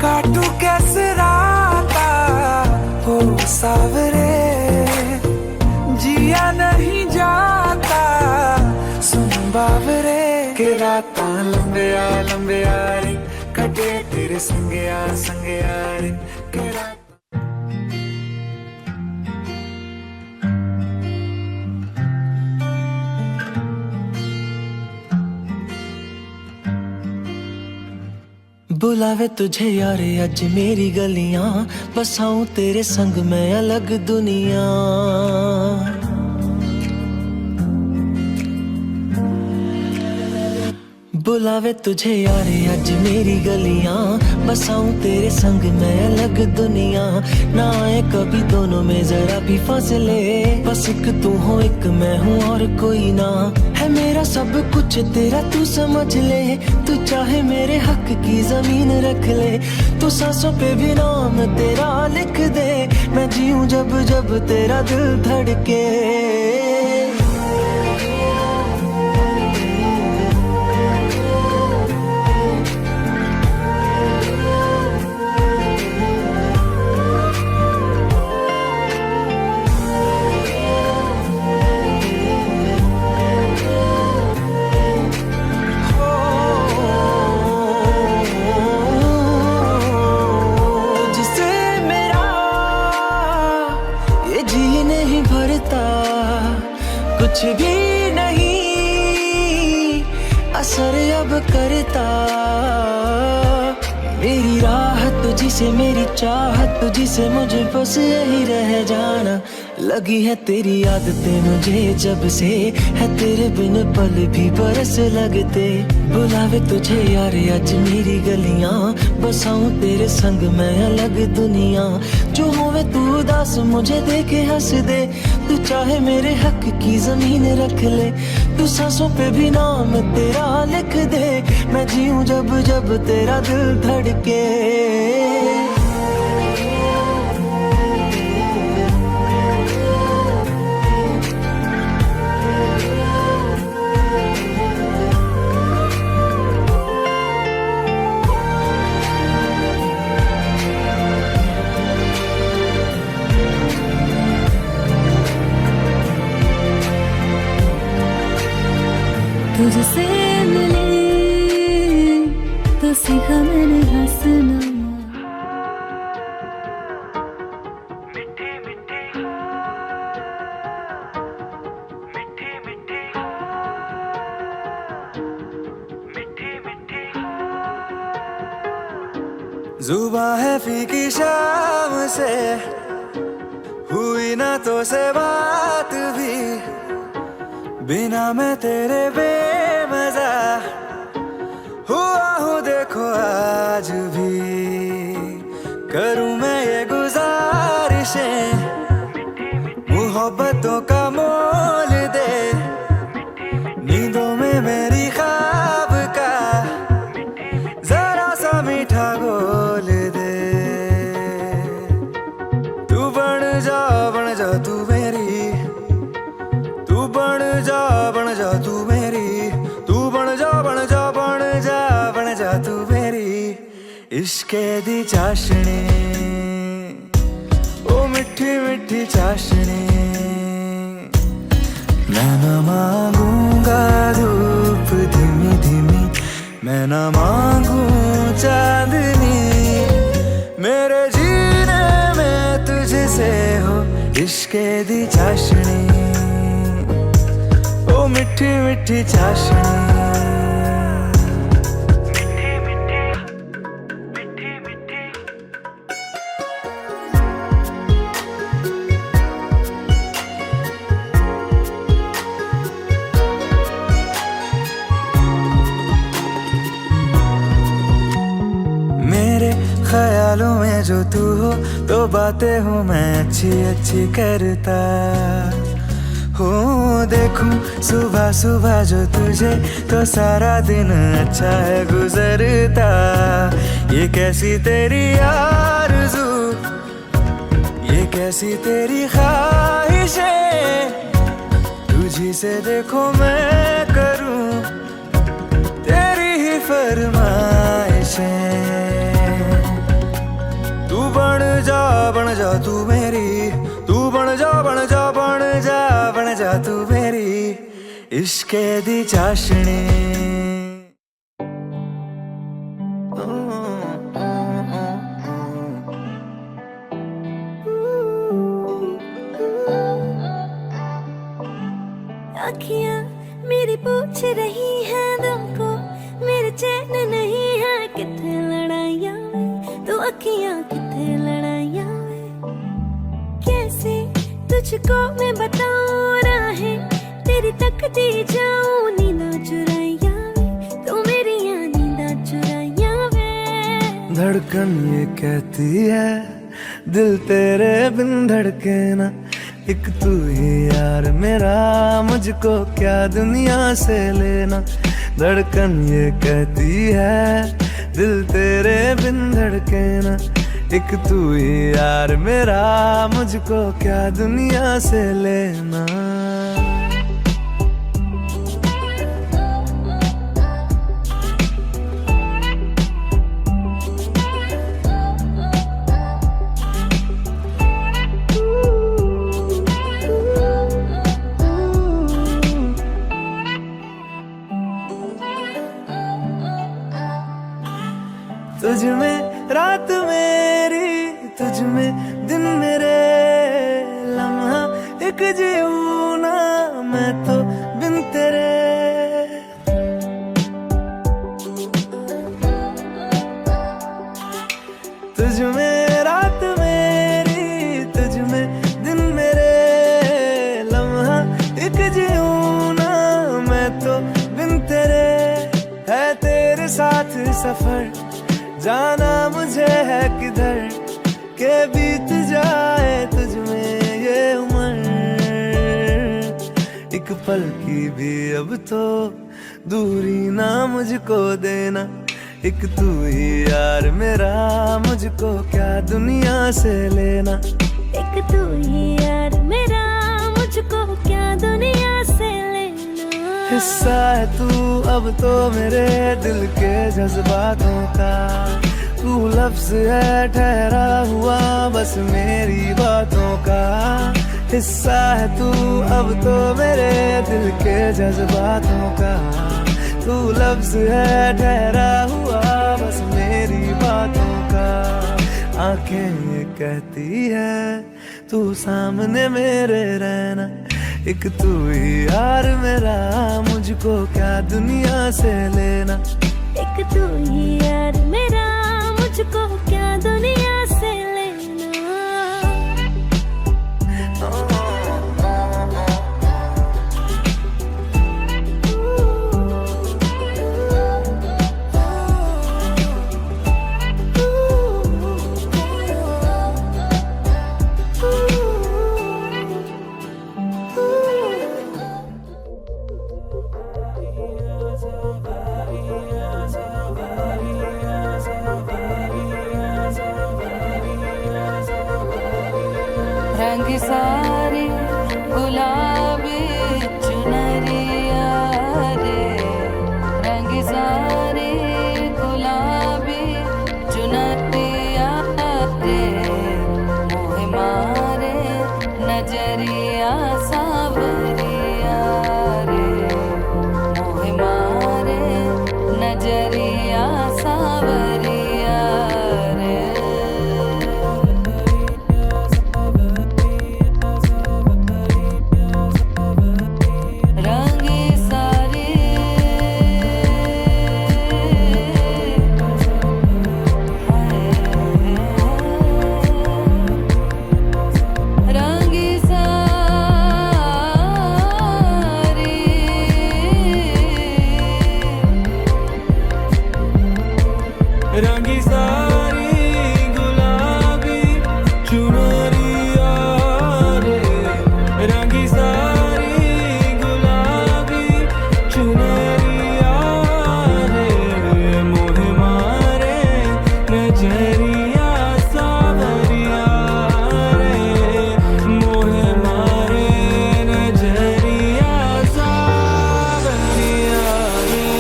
काटू कैसे राता हो सावरे, जिया नहीं जाता सुन बाबरे। के रात लंबे आ रे, कटे तेरे संगे आ रे। के रात बुलावे तुझे यारे अज मेरी गलियां, बसाऊं तेरे संग मैं अलग दुनिया। बुलावे तुझे यारे अज मेरी गलियां, बसाऊं तेरे संग मैं अलग दुनिया। ना आए कभी दोनों में जरा भी फासले, बस एक तू हो एक मैं हूँ और कोई ना। है मेरा सब कुछ तेरा तू समझ ले, तू चाहे मेरे हक की जमीन रख ले। तू सांसों पे भी नाम तेरा लिख दे, मैं जीऊं जब जब तेरा दिल धड़के। अब करता। मेरी राह तुझसे मेरी चाहत तुझसे मुझे बस यही रह जाना। लगी है तेरी आदतें मुझे जब से, है तेरे बिन पल भी बरस लगते। बुलावे तुझे यार आज मेरी गलियां, बसाऊं तेरे संग मैं अलग दुनिया। जो होवे तू उदास मुझे देखे हंस दे, तू चाहे मेरे हक की जमीन रख ले। तू सांसों पे भी नाम तेरा लिख दे, मैं जीऊं जब जब तेरा दिल धड़के। तुझसे मिले तो सीखा मैंने हंसना। जुबां है फीकी शाम से, हुई ना तो से बात भी, बिना मैं तेरे बेमजा हुआ हूँ देखो आज भी। करूँ मैं ये गुजारिशें, मोहब्बतों का मोल दे, नींदों में मेरी ख्वाब का जरा सा मीठा घोल दे। तू बन जा तू मेरी, तू बन जा तू मेरी, तू बन जा तू मेरी। इश्के दी चाशनी ओ मिठी मिठी चाशनी, मैं न मांगूंगा धूप धीमी धीमी, मैं न मांगू चांदनी। मेरे जीने में तुझसे हो इश्के दी चाशनी, ओ मिठी मिठी चाशनी। मेरे ख्यालों में जो तू हो तो बातें हूँ मैं अच्छी अच्छी करता हूँ। देखूं सुबह सुबह जो तुझे तो सारा दिन अच्छा है गुजरता। ये कैसी तेरी आरज़ू, ये कैसी तेरी ख्वाहिशें, तुझी से देखो मैं करूँ तेरी ही फरमाइशें। तू बन जा तू मेरी, तू बन जा तू मेरी। इश्के दी चाशनी अखियाँ मेरी पूछ रही है दिल को, मेरे चैन नहीं है किथे लड़ाइयाँ वे, तो अखियाँ किथे लड़ाइयाँ वे। कैसे तुझको मैं बताऊँ राहें तेरी तकती जाऊँ, नींदा चुराइयाँ वे, तो मेरी यहाँ नींदा चुराइयाँ वे। धड़कन ये कहती है दिल तेरे बिन धड़के ना, एक तू ही यार मेरा, मुझको क्या दुनिया से लेना। धड़कन ये कहती है दिल तेरे बिन धड़के ना, एक तू ही यार मेरा, मुझको क्या दुनिया से लेना। तुझ में रात मेरी, तुझ में दिन मेरे, लम्हा एक जीऊं ना मैं तो बिन तेरे। तुझ में रात मेरी, तुझ में दिन मेरे, लम्हा एक जीऊं ना मैं तो बिन तेरे। है तेरे साथ सफर, जाना मुझे है किधर, के बीत जाए तुझ में ये उम्र। एक पल की भी अब तो दूरी ना मुझको देना, एक तू ही यार मेरा, मुझको क्या दुनिया से लेना। एक तू ही यार मेरा, मुझको क्या दुनिया से लेना। हिस्सा है तू अब तो मेरे दिल के जज्बातों का, तू लफ्ज है ठहरा हुआ बस मेरी बातों का। हिस्सा है तू अब तो मेरे दिल के जज्बातों का, तू लफ्ज है ठहरा हुआ बस मेरी बातों का। आंखें ये कहती है तू सामने मेरे रहना, एक तू ही यार मेरा, मुझको क्या दुनिया से लेना। एक तू ही यार मेरा, मुझको क्या दुनिया से लेना। रंग सारी गुलाबी चुनरिया रे, रंग सारी गुलाबी चुनरिया रे, मोह मारे नजरिया सावरिया रे, मोह मारे नजरिया सावरिया रे। रंगी सारी गुलाबी चुनरिया रे, रंगी सारी गुलाबी चुनरिया रे, मोह मारे नजरिया सावरिया रे, मोह मारे नजरिया सावरिया रे।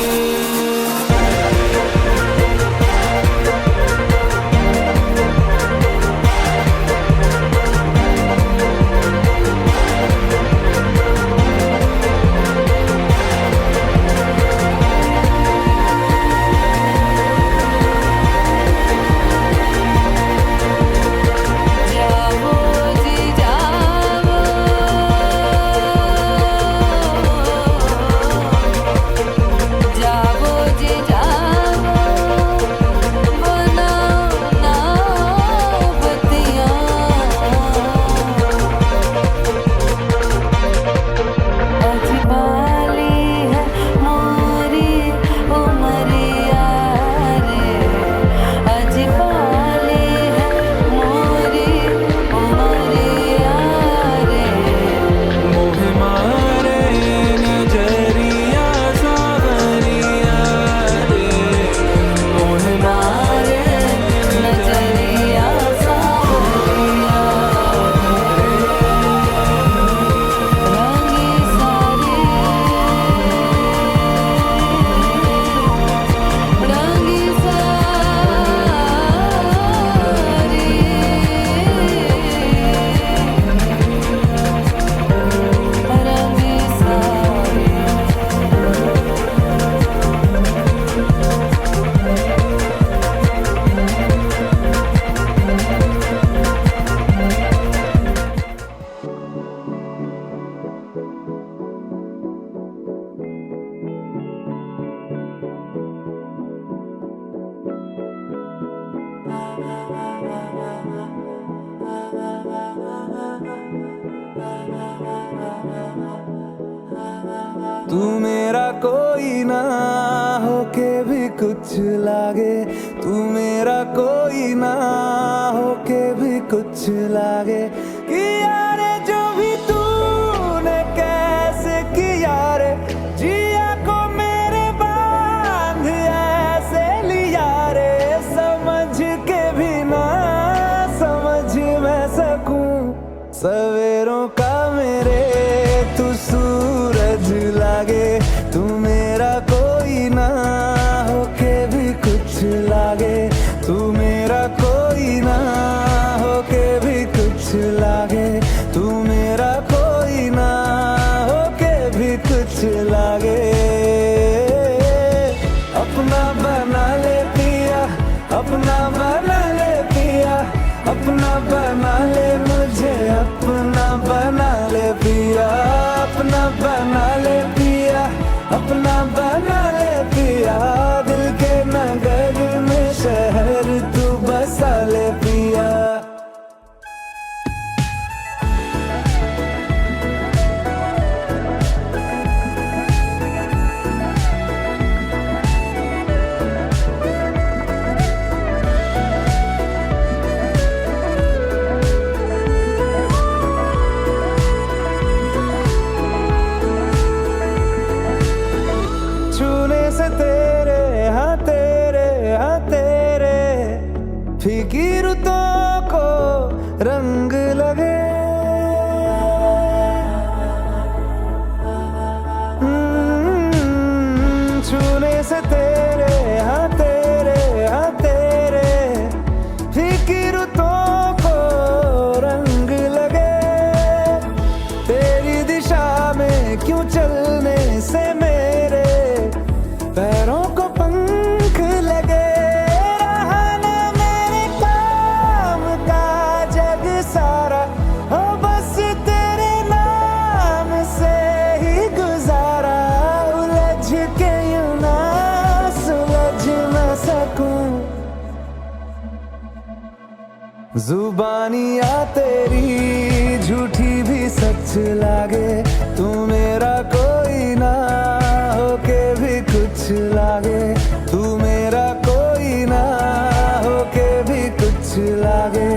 तू मेरा कोई ना होके भी कुछ लागे, तू मेरा कोई ना होके भी कुछ लागे। किया रे जो भी तूने कैसे किया रे, जिया को मेरे बांध ऐसे लिया रे, समझ के भी ना समझ मैं सकूं सवेरों का मेरे तू सूरज लागे, तू मेरा कोई ना होके भी कुछ लागे, तू मेरा कोई ना होके भी कुछ लागे, तू मेरा कोई ना होके भी कुछ लागे। अपना बना ले पिया, अपना बना ले पिया, अपना बना ले मुझे, अपना बना ले पिया, अपना बना ले पिया, अपना बना ले पिया। दिल के नगर में शहर तू बसा ले पिया। छूने से तेरे हाँ तेरे हाँ तेरे फीकी रुतों को रंग लगे। छूने से तेरे हाँ तेरे हाँ तेरे फीकी रुतों को रंग लगे। तेरी दिशा में क्यों चलने से मेरे पैरों को पंख लगे। रहा ना मेरे काम का जग सारा, हो बस तेरे नाम से ही गुजारा। उलझ के यूं ना सुलझ न सकूं, जुबानियाँ तेरी झूठी भी सच लागे, तू मेरा कोई ना होके भी कुछ लागे, तू मेरा कोई ना होके भी कुछ लागे,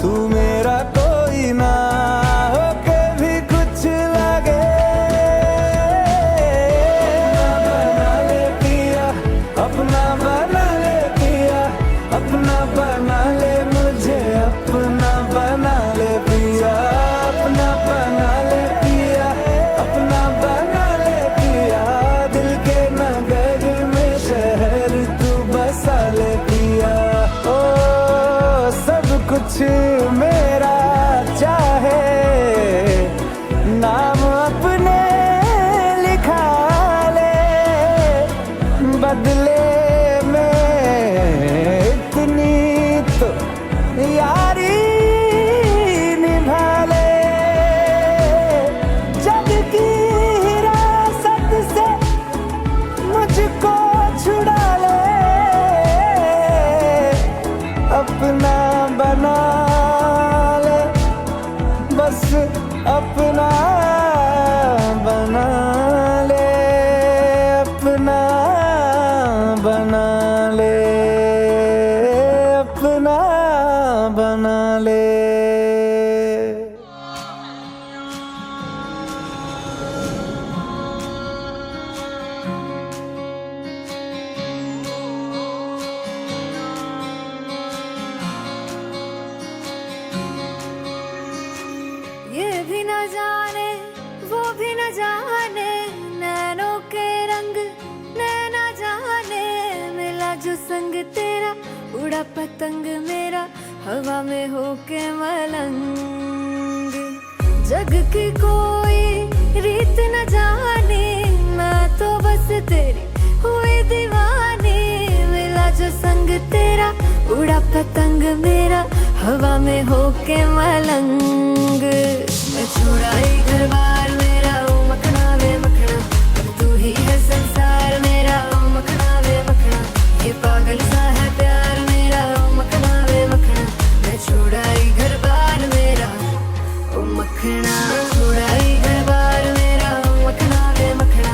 तू मेरा कोई ना होके भी कुछ लागे। अपना बना ले पिया, अपना बना ले मुझे, अपना बना ले पिया, अपना बना ले पिया, अपना बना ले पिया। दिल के नगर में शहर तू बसा ले पिया। ओ सब कुछ मेरा चाहे, नाम अपने लिखा ले, बदले में इतनी तो यारी निभा ले। जग की हिरासत से मुझको छुड़ा ले, अपना बना ले, बस अपना बना ले, अपना बना ले, अपना बना ले। ये भी न जाने वो भी न जाने, नैनों के रंग नैना जाने। मिला जो संग तेरा उड़ा पतंग मेरा, हवा में होके मलंग। जग की कोई रीत न जाने, मैं तो बस तेरी हुई दीवानी। मिला जो संग तेरा उड़ा पतंग मेरा, हवा में होके मलंग। मैं छुड़ाई घर बार मेरा, ओ मखना वे मखना, अब तू ही है संसार मेरा, ओ मखना वे मखना। ये पागल सा है प्यार मेरा, ओ मखना वे मखना। मैं छुड़ाई घर बार मेरा, ओ मखना। छुड़ाई घर बार मेरा, ओ मखना वे मखना।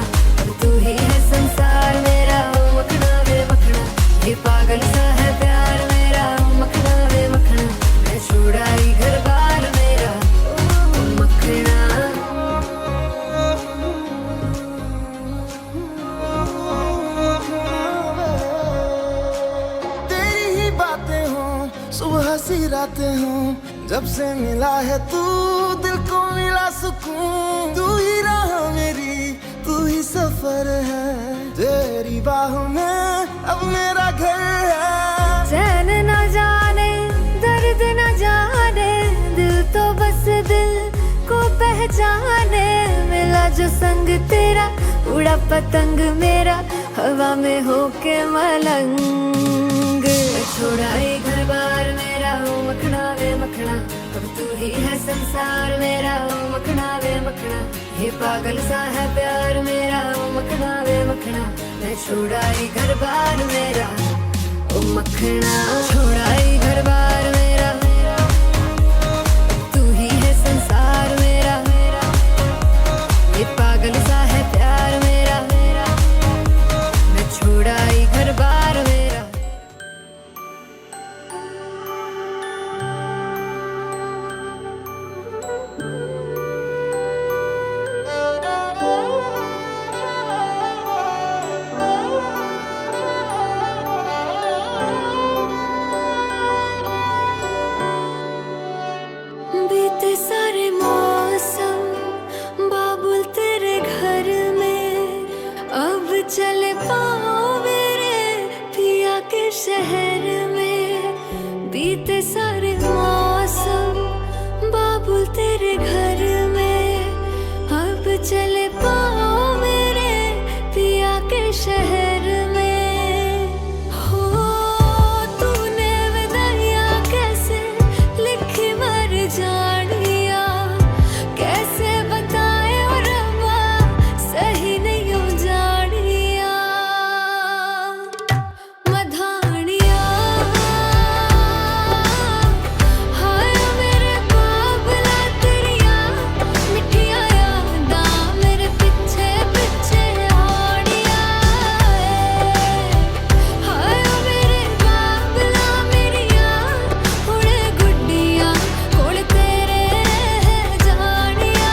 सी रातें हों जब से मिला है तू, दिल को मिला सुकून। तू ही राह मेरी, तू ही सफर है, तेरी बाहों में अब मेरा घर है। चैन न जाने दर्द न जाने, दिल तो बस दिल को पहचाने। मिला जो संग तेरा, उड़ा पतंग मेरा हवा में होके मलंग। छोड़ा ये घर बार मेरा हो मखना वे मखना, अब तू ही है संसार मेरा हो मखना वे मखना। ये पागल सा है प्यार मेरा हो मखना वे मखना। मैं छोड़ा ये घर बार मेरा ओ मखना, छोड़ा ये घर बार मेरा, तू ही है संसार मेरा। ये पागल सा है प्यार मेरा, मैं छोड़ा ये घर बार मेरा। बीते सारे मौसम बाबुल तेरे घर में, अब चले पाओ मेरे पिया के शहर में। बीते सारे मौसम बाबुल तेरे घर में, अब चले पाओ मेरे पिया के शहर में। हो तूने विदाइयां कैसे लिखी मर जानिया, कैसे बताए और रब्बा सही नहीं हो जानिया। मधानिया हाय मेरे बाबला तेरिया, मिठिया यादां मेरे पिछे पिछे आड़िया। हाय मेरे बाबला मेरिया, उड़े गुड्डिया कोल तेरे जानिया।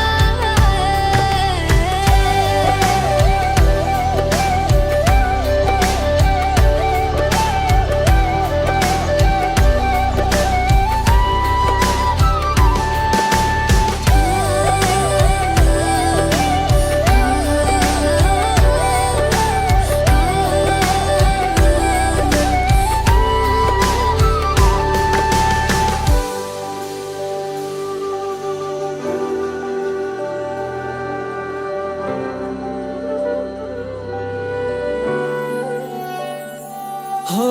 हो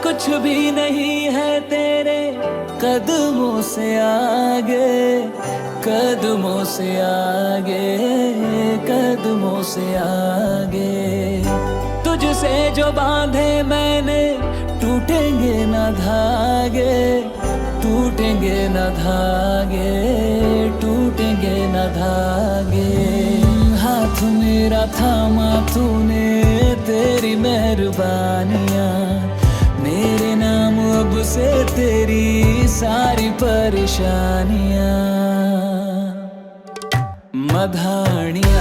कुछ भी नहीं है तेरे कदमों से आगे, कदमों से आगे, कदमों से आगे। तुझसे जो बांधे मैंने टूटेंगे न धागे, टूटेंगे न धागे, टूटेंगे न धागे। हाथ मेरा थामा तूने, तेरी मेहरबानियाँ मेरे नाम अब से तेरी सारी परेशानियाँ। मधानियाँ